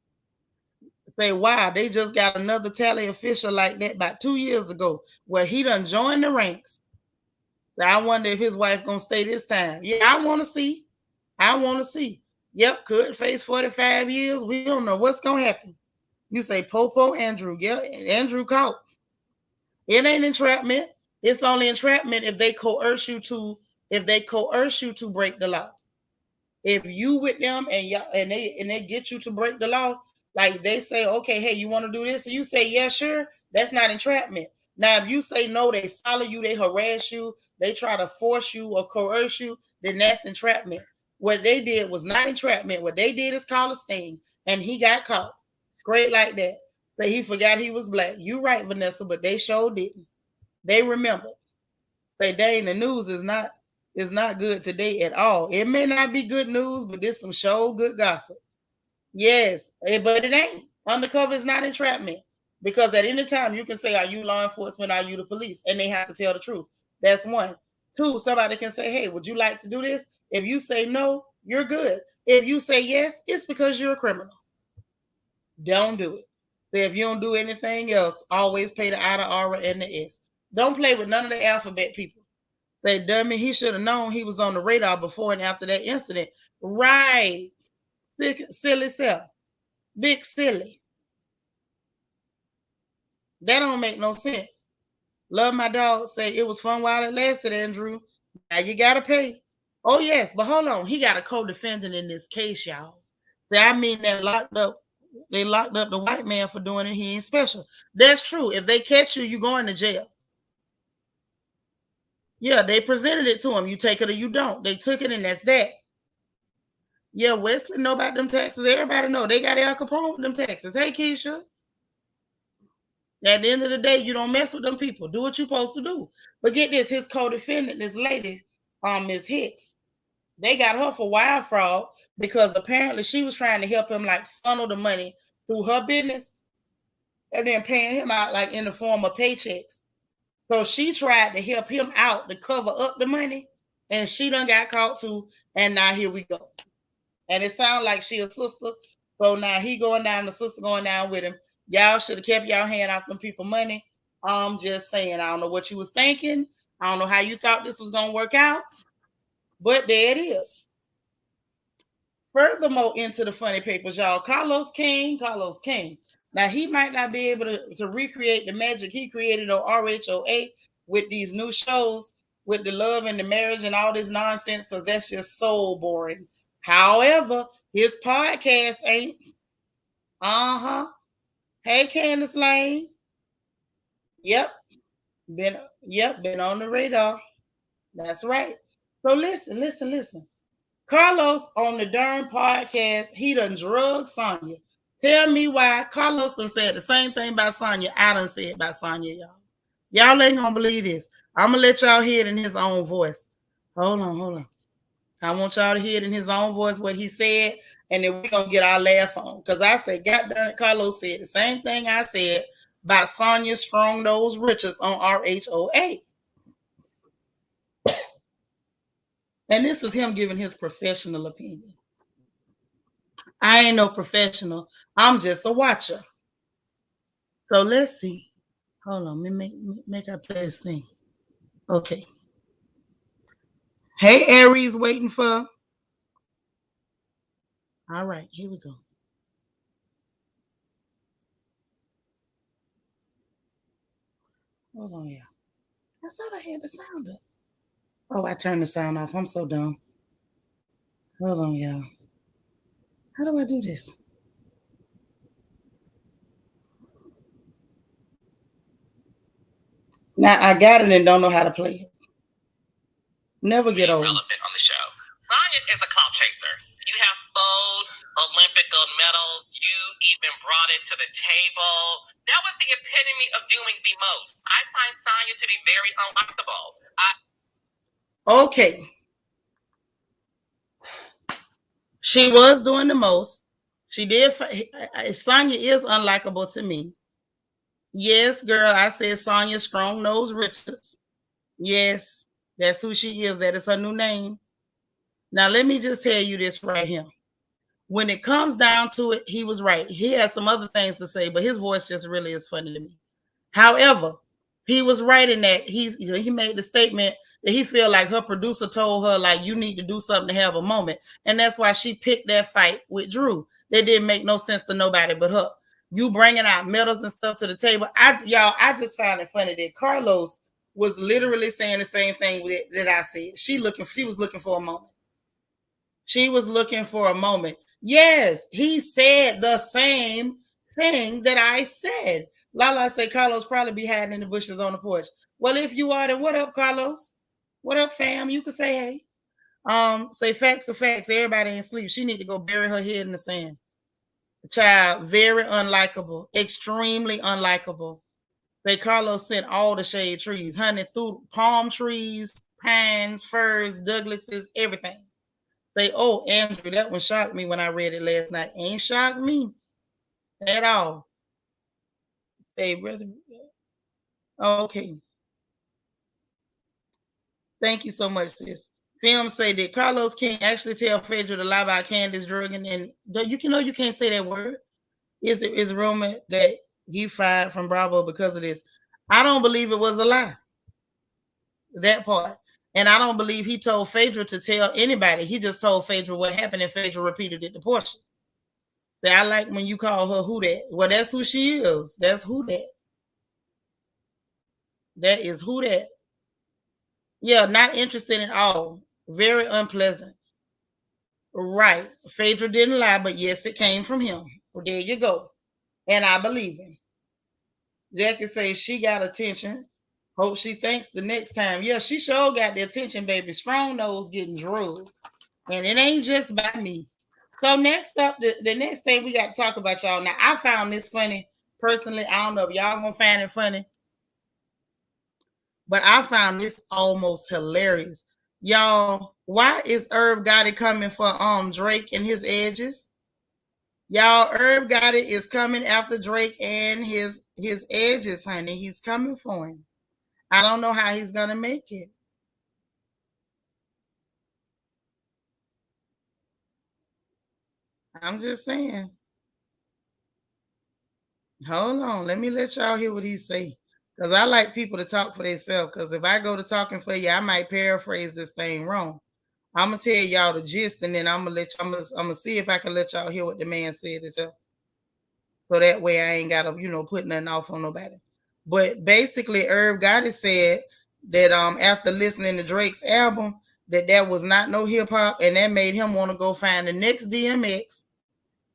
Say, wow, they just got another tally official like that about 2 years ago, where he done joined the ranks. So I wonder if his wife gonna stay this time. Yeah, I want to see. Yep, could face 45 years. We don't know what's gonna happen. You say Popo Andrew. Yeah, Andrew caught. It ain't entrapment. It's only entrapment if they coerce you to break the law. If you with them and they get you to break the law, like they say, okay, hey, you want to do this? And you say, yeah, sure. That's not entrapment. Now, if you say no, they follow you, they harass you, they try to force you or coerce you, then that's entrapment. What they did was not entrapment. What they did is call a sting, and he got caught. Straight like that. Say he forgot he was black. You right, Vanessa, but they sure didn't. They remember. Say, dang, the news is not good today at all. It may not be good news, but this some show good gossip. Yes, but it ain't. Undercover is not entrapment. Because at any time you can say, are you law enforcement? Are you the police? And they have to tell the truth. That's 1. 2, somebody can say, hey, would you like to do this? If you say no, you're good. If you say yes, it's because you're a criminal. Don't do it. So if you don't do anything else, always pay the I, the R, and the S. Don't play with none of the alphabet people. Say, dummy, he should have known he was on the radar before and after that incident. Right. Big silly self. Big silly. That don't make no sense. Love my dog. Say, it was fun while it lasted, Andrew. Now you got to pay. Oh, yes. But hold on. He got a co-defendant in this case, y'all. Say, I mean, they locked up the white man for doing it. He ain't special. That's true. If they catch you, you going to jail. Yeah, they presented it to him. You take it or you don't. They took it, and that's that. Yeah, Wesley know about them taxes. Everybody know. They got Al Capone with them taxes. Hey, Keisha. At the end of the day, you don't mess with them people. Do what you're supposed to do. But get this, his co-defendant, this lady, Ms. Hicks, they got her for wire fraud because apparently she was trying to help him like funnel the money through her business and then paying him out like in the form of paychecks. So she tried to help him out to cover up the money, and she done got caught too. And now here we go. And it sounds like she a sister. So now he going down, the sister going down with him. Y'all should have kept y'all hand off them people money. I'm just saying, I don't know what you was thinking. I don't know how you thought this was going to work out. But there it is. Furthermore, into the funny papers, y'all, Carlos King. Now, he might not be able to recreate the magic he created on RHOA with these new shows, with the love and the marriage and all this nonsense, because that's just so boring. However, his podcast ain't. Hey, Candace Lane. Yep. Been on the radar. That's right. So listen. Carlos on the darn podcast, he done drug Sonya. Tell me why. Carlos done said the same thing about Sonya I done said about Sonya, y'all. Y'all ain't gonna believe this. I'm gonna let y'all hear it in his own voice. Hold on. I want y'all to hear it in his own voice what he said, and then we're gonna get our laugh on. Because I said, God darn it, Carlos said the same thing I said about Sonya Strong Nose Richards on RHOA. And this is him giving his professional opinion. I ain't no professional. I'm just a watcher. So let's see. Hold on. Let me make I play this thing. Okay. Hey, Aries, waiting for. All right, here we go. Hold on, yeah. I thought I had the sound up. Oh, I turned the sound off. I'm so dumb. Hold on, y'all. How do I do this? Now I got it and don't know how to play it. Never get old. Relevant on the show. Sonya is a clout chaser. You have both Olympic gold medals. You even brought it to the table. That was the epitome of doing the most. I find Sonya to be very unlikable. Okay. She was doing the most. She did. Sonya is unlikable to me. Yes, girl. I said Sonya Strong Nose Richards. Yes, that's who she is. That is her new name. Now, let me just tell you this right here. When it comes down to it, he was right. He has some other things to say, but his voice just really is funny to me. However, he was right in that he made the statement that he feel like her producer told her, like, you need to do something to have a moment. And that's why she picked that fight with Drew. That didn't make no sense to nobody but her. You bringing out medals and stuff to the table. I just found it funny that Carlos was literally saying the same thing that I said. She was looking for a moment. She was looking for a moment. Yes, he said the same thing that I said. Lala said Carlos probably be hiding in the bushes on the porch. Well, if you are, then what up, Carlos? What up, fam? You can say hey. Say facts are facts. Everybody ain't sleep. She need to go bury her head in the sand. The child, very unlikable, extremely unlikable. Say Carlos sent all the shade trees, honey, through palm trees, pines, firs, Douglases, everything. Say, oh, Andrew, that one shocked me when I read it last night. Ain't shocked me at all. Say, brother. Okay. Thank you so much, sis. Film say that Carlos King actually tell Phaedra to lie about Candace drugging, and you can't say that word. Is rumored that he fired from Bravo because of this. I don't believe it was a lie. That part. And I don't believe he told Phaedra to tell anybody. He just told Phaedra what happened, and Phaedra repeated it to Portia. Say, I like when you call her who that. Well, that's who she is. That's who that. That is who that. Yeah, not interested at all. Very unpleasant. Right. Phaedra didn't lie, but yes, it came from him. Well, there you go. And I believe him. Jackie says she got attention. Hope she thinks the next time. Yeah, she sure got the attention, baby. Strong Nose getting drugged. And it ain't just by me. So next up, the next thing we got to talk about, y'all. Now, I found this funny personally. I don't know if y'all gonna find it funny, but I found this almost hilarious. Y'all, why is Herb Gotti coming for Drake and his edges? Y'all, Herb Gotti is coming after Drake and his edges, honey. He's coming for him. I don't know how he's gonna make it. I'm just saying. Hold on. Let me let y'all hear what he say. Because I like people to talk for themselves. Because if I go to talking for you, I might paraphrase this thing wrong. I'm gonna tell y'all the gist, and then I'm gonna see if I can let y'all hear what the man said himself. So that way I ain't gotta, put nothing off on nobody. But basically, Herb Gotti said that after listening to Drake's album, that was not no hip hop, and that made him want to go find the next DMX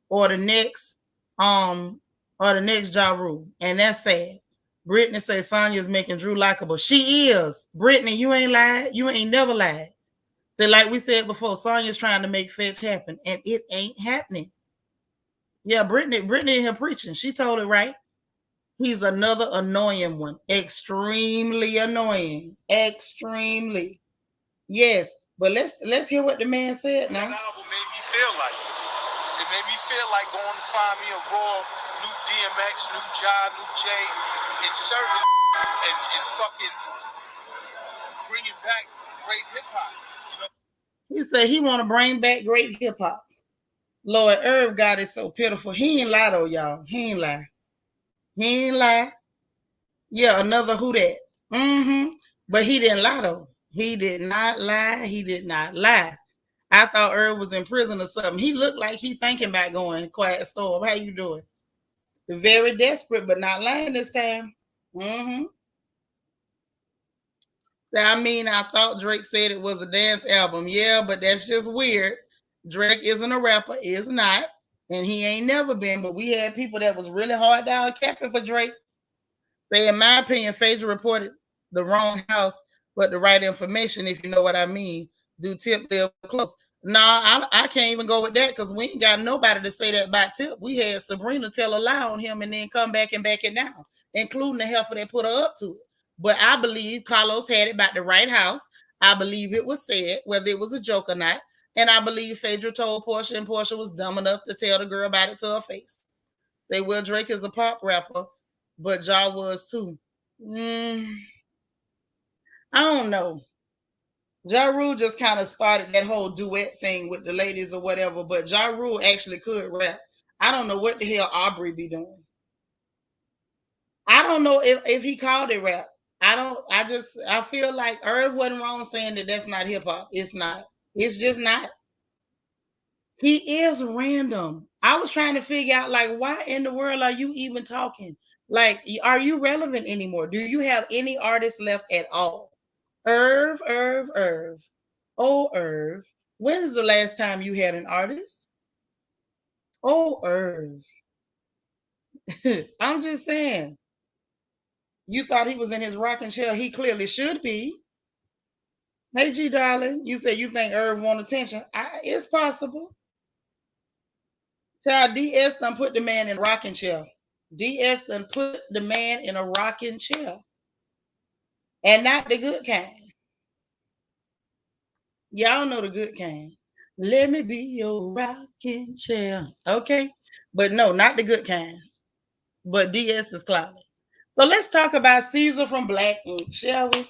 or the next Ja Rule. And that's sad. Brittany says Sonya's making Drew likable. She is. Brittany, you ain't lied. You ain't never lied. So like we said before, Sonya's trying to make fetch happen, and it ain't happening. Yeah, Brittany in here preaching. She told it right. He's another annoying one. Extremely annoying. Extremely. Yes. But let's hear what the man said now. That album made me feel like it. It made me feel like going to find me a Raw, new DMX, new Ja, new Jay, and serving and fucking bringing back great hip hop. You know? He said he want to bring back great hip hop. Lord, Irv God is so pitiful. He ain't lie though, y'all. He ain't lie. He ain't lie. Yeah, another who that. But he didn't lie though. He did not lie. He did not lie. I thought Irv was in prison or something. He looked like he thinking about going Quiet Storm. How you doing? Very desperate, but not lying this time. I mean, I thought Drake said it was a dance album. Yeah, but that's just weird. Drake isn't a rapper, is not, and he ain't never been. But we had people that was really hard down capping for Drake. Say, in my opinion, Phaedra reported the wrong house, but the right information, if you know what I mean. Do Tip live close? Nah, I can't even go with that because we ain't got nobody to say that about Tip. We had Sabrina tell a lie on him and then come back and back it down, including the heifer that put her up to it. But I believe Carlos had it about the right house. I believe it was said, whether it was a joke or not. And I believe Phaedra told Portia, and Portia was dumb enough to tell the girl about it to her face. Say, well, Drake is a pop rapper, but Ja was too. I don't know. Ja Rule just kind of started that whole duet thing with the ladies or whatever, but Ja Rule actually could rap. I don't know what the hell Aubrey be doing. I don't know if he called it rap. I feel like Irv wasn't wrong saying that that's not hip hop. It's not. It's just not. He is random. I was trying to figure out, like, why in the world are you even talking? Like, are you relevant anymore? Do you have any artists left at all? Irv. Oh, Irv. When's the last time you had an artist? Oh, Irv. I'm just saying. You thought he was in his rocking chair. He clearly should be. Hey, G, darling. You said you think Irv want attention. It's possible. Child, DS done put the man in a rocking chair. DS done put the man in a rocking chair. And not the good kind. Y'all know the good kind. Let me be your rocking chair. Okay? But no, not the good kind. But DS is clouded. So let's talk about Caesar from Black Ink, shall we?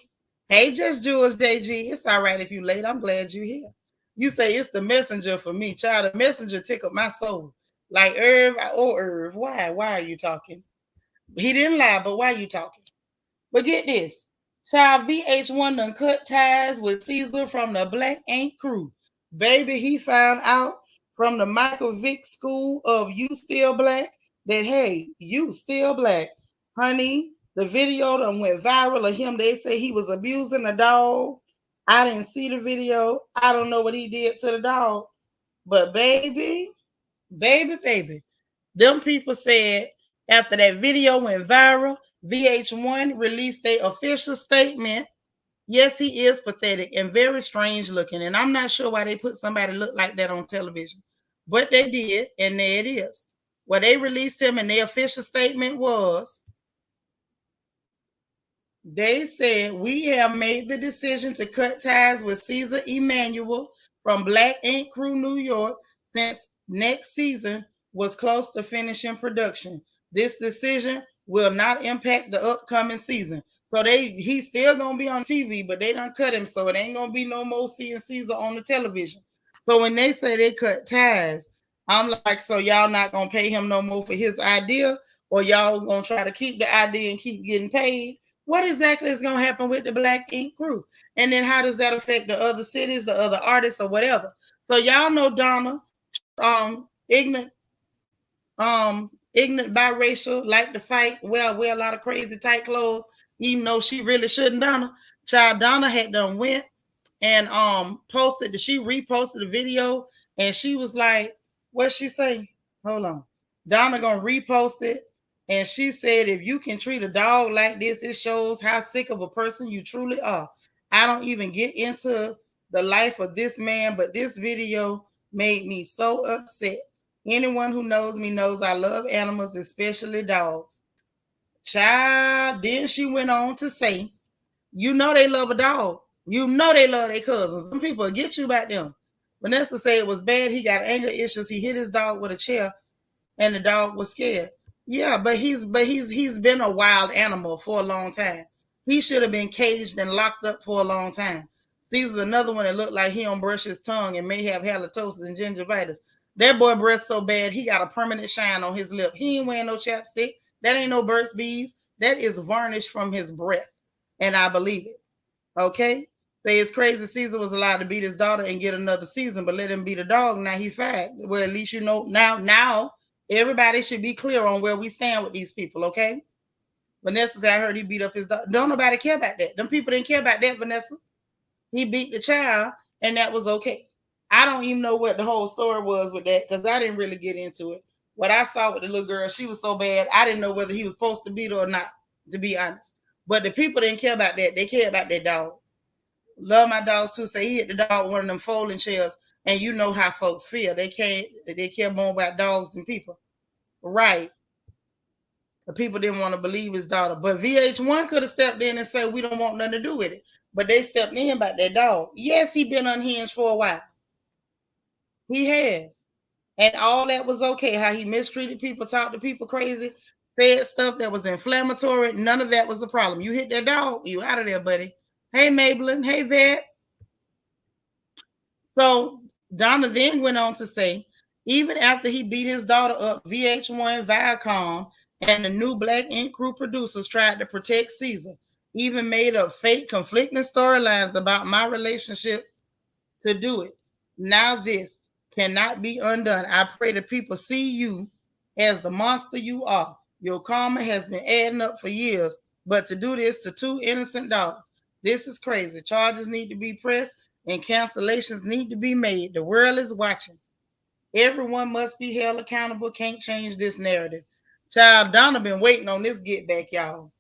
Hey, Just Jules, JG. It's all right if you late. I'm glad you're here. You say it's the messenger for me. Child, the messenger tickled my soul. Like Irv, Irv, why? Why are you talking? He didn't lie, but why are you talking? But get this. Child, VH1 done cut ties with Caesar from the Black Ink crew. Baby, he found out from the Michael Vick School of You Still Black that, hey, you still black. Honey, the video done went viral of him. They say he was abusing a dog. I didn't see the video. I don't know what he did to the dog. But baby, them people said after that video went viral, VH1 released their official statement. Yes, he is pathetic and very strange looking. And I'm not sure why they put somebody look like that on television. But they did, and there it is. Well, they released him, and their official statement was, they said, we have made the decision to cut ties with Caesar Emanuel from Black Ink Crew New York since next season was close to finishing production. This decision will not impact the upcoming season. So he's still gonna be on TV, but they done cut him, so it ain't gonna be no more seeing Caesar on the television. So when they say they cut ties, I'm like, so y'all not gonna pay him no more for his idea, or y'all gonna try to keep the idea and keep getting paid? What exactly is gonna happen with the Black Ink Crew? And then how does that affect the other cities, the other artists, or whatever? So y'all know Donna, ignorant biracial, like to fight, wear a lot of crazy tight clothes, even though she really shouldn't. Donna had done went and she reposted the video, and she was like, what'd she say? Hold on. Donna gonna repost it, and she said, if you can treat a dog like this, it shows how sick of a person you truly are. I don't even get into the life of this man, but this video made me so upset. Anyone who knows me knows I love animals, especially dogs. Child, then she went on to say, you know they love a dog. You know they love their cousins. Some people will get you about them. Vanessa said it was bad. He got anger issues. He hit his dog with a chair, and the dog was scared. Yeah, but he's been a wild animal for a long time. He should have been caged and locked up for a long time. Caesar's another one that looked like he don't brush his tongue and may have halitosis and gingivitis. That boy breath so bad he got a permanent shine on his lip. He ain't wearing no chapstick. That ain't no Burt's Bees. That is varnish from his breath, and I believe it. Okay, say it's crazy. Caesar was allowed to beat his daughter and get another season, but let him beat a dog. Now he fired. Well, at least you know now. Everybody should be clear on where we stand with these people, okay? Vanessa said, I heard he beat up his dog. Don't nobody care about that. Them people didn't care about that, Vanessa. He beat the child, and that was okay. I don't even know what the whole story was with that because I didn't really get into it. What I saw with the little girl, she was so bad, I didn't know whether he was supposed to beat her or not, to be honest. But the people didn't care about that. They cared about their dog. Love my dogs too. Say he hit the dog with one of them folding chairs, and you know how folks feel. They care more about dogs than people. Right. The people didn't want to believe his daughter. But VH1 could have stepped in and said, we don't want nothing to do with it. But they stepped in about that dog. Yes, he been unhinged for a while. He has. And all that was okay. How he mistreated people, talked to people crazy, said stuff that was inflammatory. None of that was a problem. You hit that dog, you out of there, buddy. Hey, Maybelline. Hey, Vet. So Donna then went on to say, even after he beat his daughter up, VH1, Viacom, and the new Black Ink Crew producers tried to protect Caesar, even made up fake conflicting storylines about my relationship to do it. Now this cannot be undone. I pray that people see you as the monster you are. Your karma has been adding up for years, but to do this to two innocent dogs, this is crazy. Charges need to be pressed and cancellations need to be made. The world is watching. Everyone must be held accountable. Can't change this narrative. Child, Donna been waiting on this get back, y'all.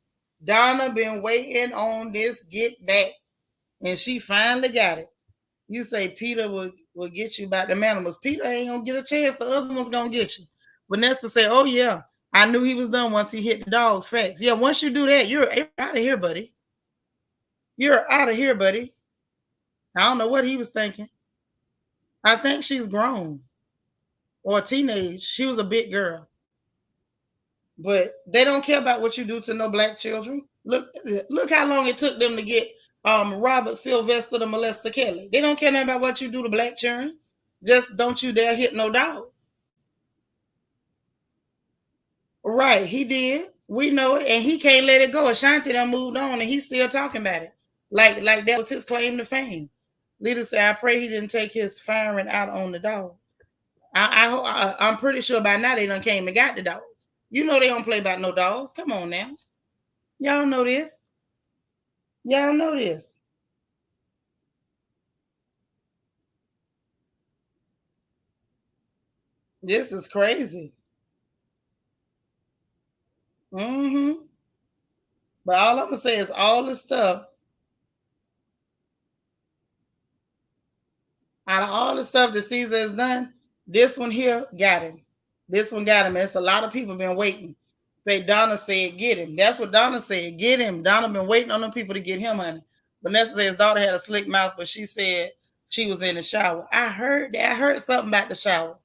Donna been waiting on this get back, and she finally got it. You say Peter will get you about the animals. Peter ain't gonna get a chance. The other one's gonna get you. Vanessa said, oh yeah, I knew he was done once he hit the dogs. Facts. Yeah, once you do that, you're out of here, buddy. You're out of here, buddy. I don't know what he was thinking. I think she's grown or a teenage. She was a big girl. But they don't care about what you do to no black children. Look how long it took them to get Robert Sylvester the molester Kelly. They don't care about what you do to black children. Just don't you dare hit no dog. Right, he did. We know it, and he can't let it go. Ashanti done moved on, and he's still talking about it. Like that was his claim to fame. Leader said, I pray he didn't take his firing out on the dog. I'm pretty sure by now they done came and got the dogs. You know they don't play about no dogs. Come on now. Y'all know this. Y'all know this. This is crazy. Mm-hmm. But all I'm going to say is all the stuff, out of all the stuff that Caesar has done, this one here got him. This one got him. And it's a lot of people been waiting. Say Donna said, get him. That's what Donna said. Get him. Donna been waiting on them people to get him, honey. Vanessa said his daughter had a slick mouth, but she said she was in the shower. I heard that. I heard something about the shower.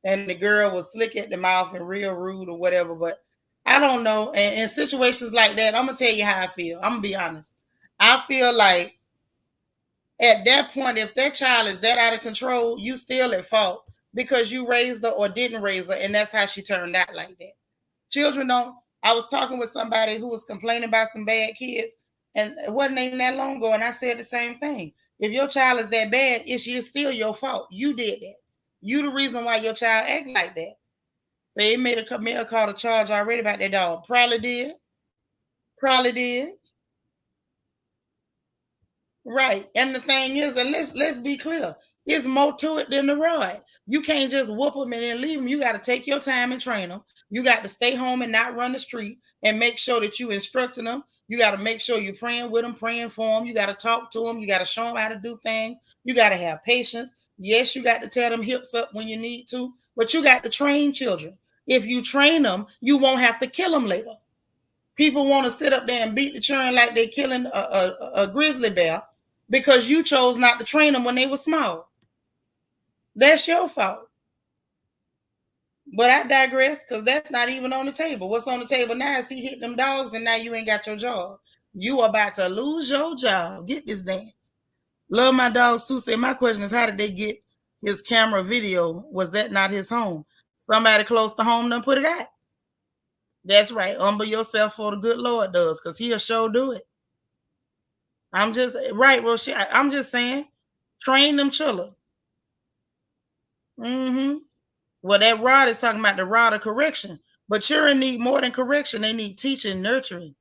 And the girl was slick at the mouth and real rude or whatever. But I don't know. And in situations like that, I'm going to tell you how I feel. I'm going to be honest. I feel like at that point, if that child is that out of control, you still at fault because you raised her or didn't raise her. And that's how she turned out like that. Children don't. I was talking with somebody who was complaining about some bad kids, and it wasn't even that long ago, and I said the same thing. If your child is that bad, it's still your fault. You did that. You the reason why your child act like that. They made a call to charge already about that dog. Probably did. Probably did. Right. And the thing is, and let's be clear. It's more to it than the rod. You can't just whoop them and then leave them. You got to take your time and train them. You got to stay home and not run the street and make sure that you instructing them. You got to make sure you're praying with them, praying for them. You got to talk to them. You got to show them how to do things. You got to have patience. Yes, you got to tear them hips up when you need to, but you got to train children. If you train them, you won't have to kill them later. People want to sit up there and beat the children like they're killing a grizzly bear because you chose not to train them when they were small. That's your fault. But I digress because that's not even on the table. What's on the table now is he hit them dogs and now you ain't got your job. You are about to lose your job. Get this dance. Love my dogs too. Say my question is, how did they get his camera video? Was that not his home? Somebody close to home done put it out. That's right. Humble yourself for the good Lord does, because he'll sure do it. I'm just right, Roshi. I'm just saying, train them children. Well, that rod is talking about the rod of correction. But children need more than correction. They need teaching, nurturing.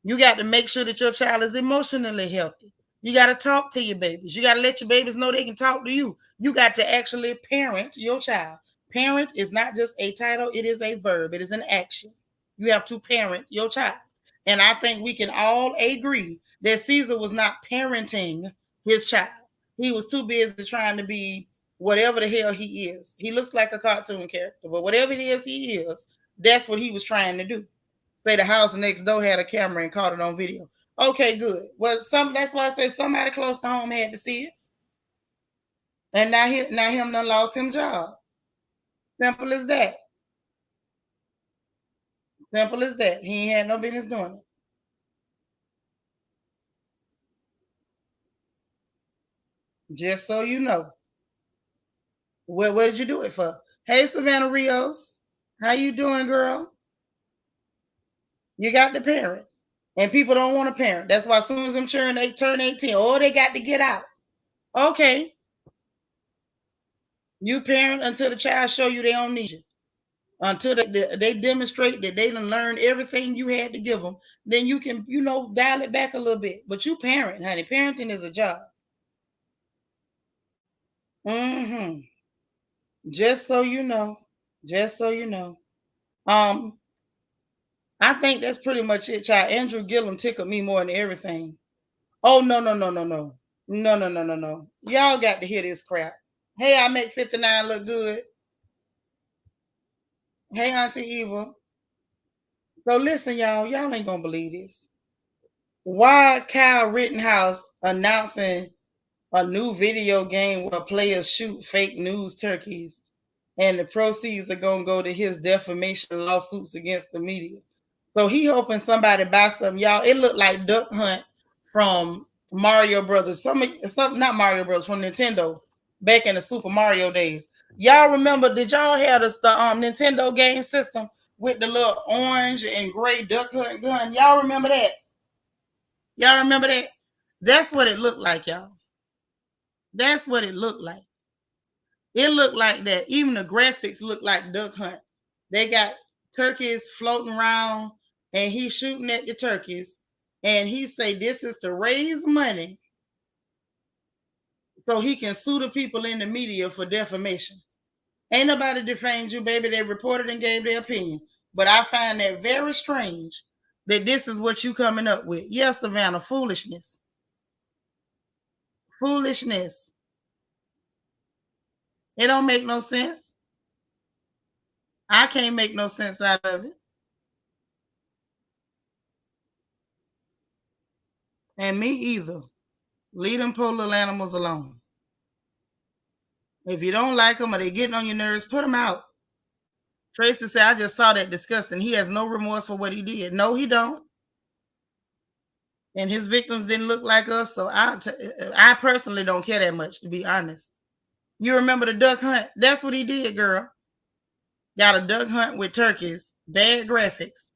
You got to make sure that your child is emotionally healthy. You got to talk to your babies. You got to let your babies know they can talk to you. You got to actually parent your child. Parent is not just a title. It is a verb. It is an action. You have to parent your child. And I think we can all agree that Caesar was not parenting his child. He was too busy trying to be whatever the hell he is. He looks like a cartoon character, but whatever it is he is, that's what he was trying to do. Say the house next door had a camera and caught it on video. Okay, good. Well, that's why I said somebody close to home had to see it. And now him done lost him job. Simple as that. Simple as that. He ain't had no business doing it. Just so you know. What did you do it for? Hey, Savannah Rios. How you doing, girl? You got the parent. And people don't want to parent. That's why as soon as them turn 18, oh, they got to get out. Okay. You parent until the child show you they don't need you. Until they demonstrate that they done learned everything you had to give them, then you can, dial it back a little bit. But you parent, honey. Parenting is a job. Just so you know. Just so you know. I think that's pretty much it, child. Andrew Gillum tickled me more than everything. Oh, no. No. Y'all got to hear this crap. Hey, I make 59 look good. Hey, Auntie Eva. So listen, y'all ain't gonna believe this. Why Kyle Rittenhouse announcing a new video game where players shoot fake news turkeys and the proceeds are gonna go to his defamation lawsuits against the media? So he hoping somebody buy something. Y'all, it looked like Duck Hunt from Mario Brothers. Some not Mario Brothers, from Nintendo back in the Super Mario days. Y'all remember, did y'all have the Nintendo game system with the little orange and gray Duck Hunt gun? Y'all remember that? Y'all remember that? That's what it looked like, y'all. That's what it looked like. It looked like that. Even the graphics looked like Duck Hunt. They got turkeys floating around and he's shooting at the turkeys. And he say this is to raise money so he can sue the people in the media for defamation. Ain't nobody defamed you, baby. They reported and gave their opinion. But I find that very strange that this is what you coming up with. Yes, Savannah, foolishness. Foolishness. It don't make no sense. I can't make no sense out of it. And me either. Leave them poor little animals alone. If you don't like them or they getting on your nerves, put them out. Tracy said, I just saw that disgusting. He has no remorse for what he did. No, he don't. And his victims didn't look like us. So I personally don't care that much, to be honest. You remember the duck hunt? That's what he did, girl. Got a duck hunt with turkeys. Bad graphics.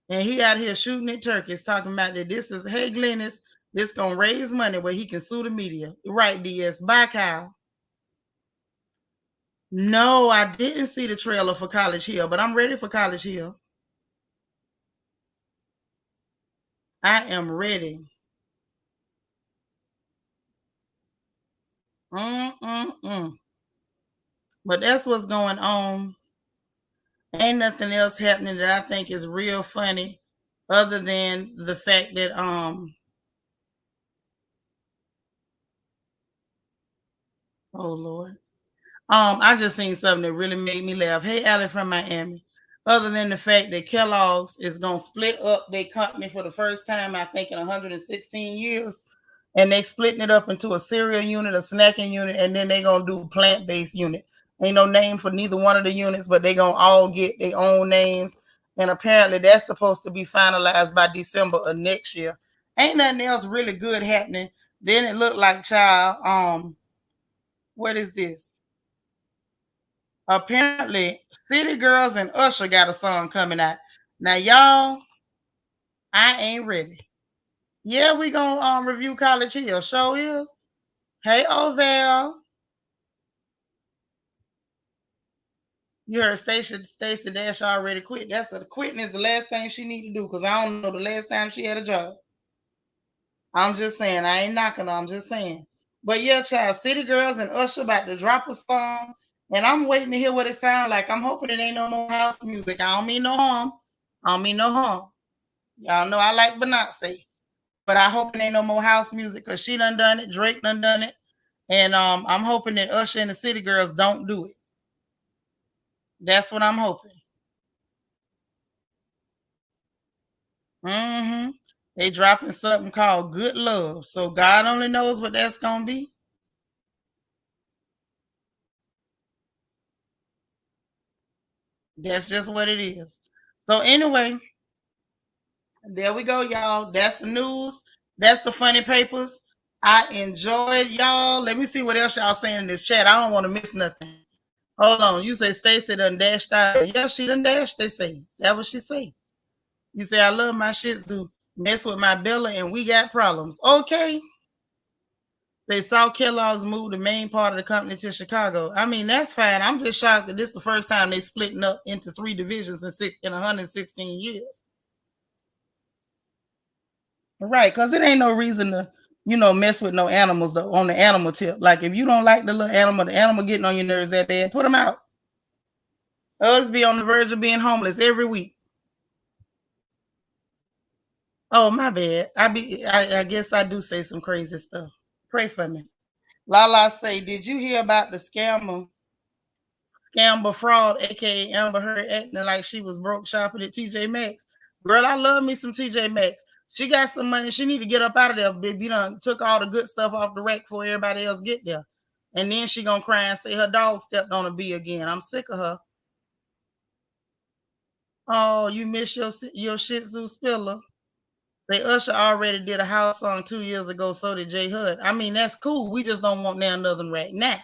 And he out here shooting at turkeys, talking about that this is, hey, Glennis, this going to raise money where he can sue the media. Right, DS. Bye, Kyle. No, I didn't see the trailer for College Hill, but I'm ready for College Hill. I am ready. But that's what's going on. Ain't nothing else happening that I think is real funny other than the fact that oh Lord. I just seen something that really made me laugh. Hey, Allie from Miami. Other than the fact that Kellogg's is gonna split up their company for the first time, I think, in 116 years, and they splitting it up into a cereal unit, a snacking unit, and then they gonna do plant-based unit. Ain't no name for neither one of the units, but they gonna all get their own names. And apparently that's supposed to be finalized by December of next year. Ain't nothing else really good happening. Then it looked like, child, what is this? Apparently, City Girls and Usher got a song coming out. Now, y'all, I ain't ready. Yeah, we gonna review College Hill. Show is. Hey, Oval. You heard Stacey Dash already quit. Quitting is the last thing she need to do, because I don't know the last time she had a job. I'm just saying. I ain't knocking her. I'm just saying. But yeah, child, City Girls and Usher about to drop a song, and I'm waiting to hear what it sounds like. I'm hoping it ain't no more house music. I don't mean no harm. Y'all know I like Beyonce, but I hope it ain't no more house music, because she done it. Drake done it. And I'm hoping that Usher and the City Girls don't do it. That's what I'm hoping. They dropping something called Good Love. So God only knows what that's going to be. That's just what it is. So anyway, there we go, y'all. That's the news. That's the funny papers. I enjoyed y'all. Let me see what else y'all saying in this chat. I don't want to miss nothing. Hold on. You say Stacey done dashed out. Yeah, she done dashed, they say. That's what she say. You say, I love my Shih Tzu. Mess with my Bella and we got problems. Okay. They saw Kellogg's move the main part of the company to Chicago. I mean, that's fine. I'm just shocked that this is the first time they splitting up into 3 divisions in 116 years. Right, because it ain't no reason to, mess with no animals though, on the animal tip. Like, if you don't like the little animal, the animal getting on your nerves that bad, put them out. Uggs be on the verge of being homeless every week. Oh, my bad. I guess I do say some crazy stuff. Pray for me. Lala say, did you hear about the scammer fraud, aka Amber Heard acting like she was broke shopping at TJ Maxx? Girl, I love me some TJ Maxx. She got some money. She need to get up out of there. Baby, done took all the good stuff off the rack before everybody else get there. And then she gonna cry and say her dog stepped on a bee again. I'm sick of her. Oh, you miss your Shih Tzu Spiller. Say Usher already did a house song 2 years ago, so did J Hud. I mean, that's cool. We just don't want now another right now.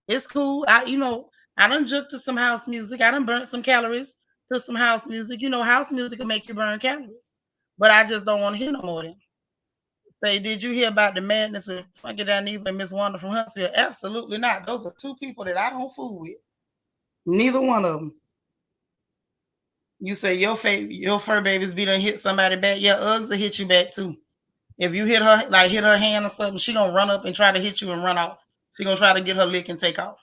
It's cool. I done juked to some house music. I done burnt some calories to some house music. House music will make you burn calories. But I just don't want to hear no more of them. Say, did you hear about the madness with Funky Dineva and Miss Wanda from Huntsville? Absolutely not. Those are 2 people that I don't fool with. Neither one of them. You say your fur babies be done hit somebody back. Yeah, Uggs will hit you back too. If you hit her hand or something, she gonna run up and try to hit you and run off. She gonna try to get her lick and take off.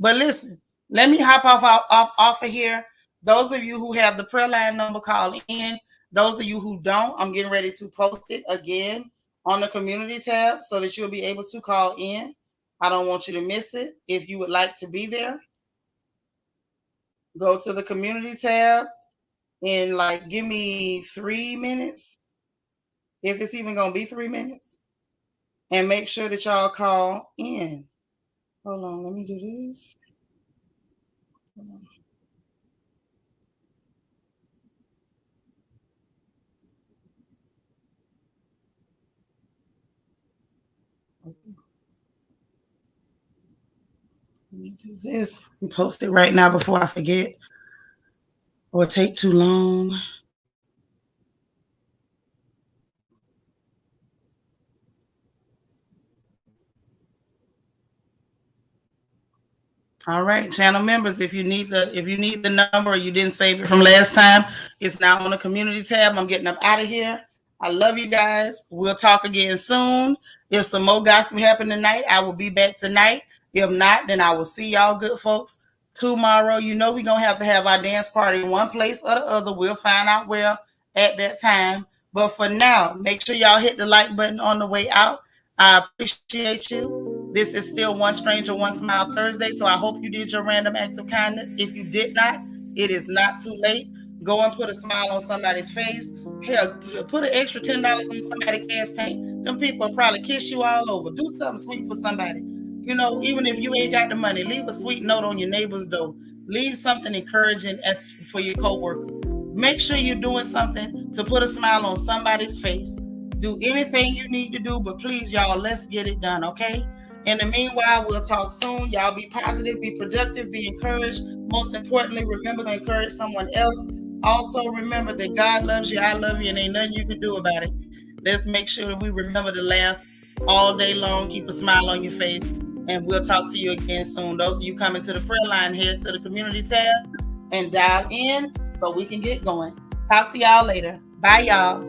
But listen, let me hop off of here. Those of you who have the prayer line number, call in. Those of you who don't, I'm getting ready to post it again on the community tab so that you'll be able to call in. I don't want you to miss it. If you would like to be there, go to the community tab and give me 3 minutes, if it's even going to be 3 minutes, and make sure that y'all call in. Hold on, let me do this. Hold on. Okay. Let me do this and post it right now before I forget or take too long. All right, channel members, if you need the number or you didn't save it from last time, it's now on the community tab. I'm getting up out of here. I love you guys. We'll talk again soon. If some more gossip happen tonight, I will be back tonight. If not, then I will see y'all good folks tomorrow. You know we're going to have our dance party in one place or the other. We'll find out where at that time. But for now, make sure y'all hit the like button on the way out. I appreciate you. This is still One Stranger, One Smile Thursday, so I hope you did your random act of kindness. If you did not, it is not too late. Go and put a smile on somebody's face. Hell, put an extra $10 on somebody's gas tank. Them people will probably kiss you all over. Do something sweet for somebody. You know, even if you ain't got the money, leave a sweet note on your neighbor's door. Leave something encouraging for your coworker. Make sure you're doing something to put a smile on somebody's face. Do anything you need to do, but please, y'all, let's get it done, okay? In the meanwhile, we'll talk soon. Y'all be positive, be productive, be encouraged. Most importantly, remember to encourage someone else. Also, remember that God loves you, I love you, and ain't nothing you can do about it. Let's make sure that we remember to laugh all day long, keep a smile on your face, and we'll talk to you again soon. Those of you coming to the prayer line, head to the community tab and dial in so we can get going. Talk to y'all later. Bye, y'all.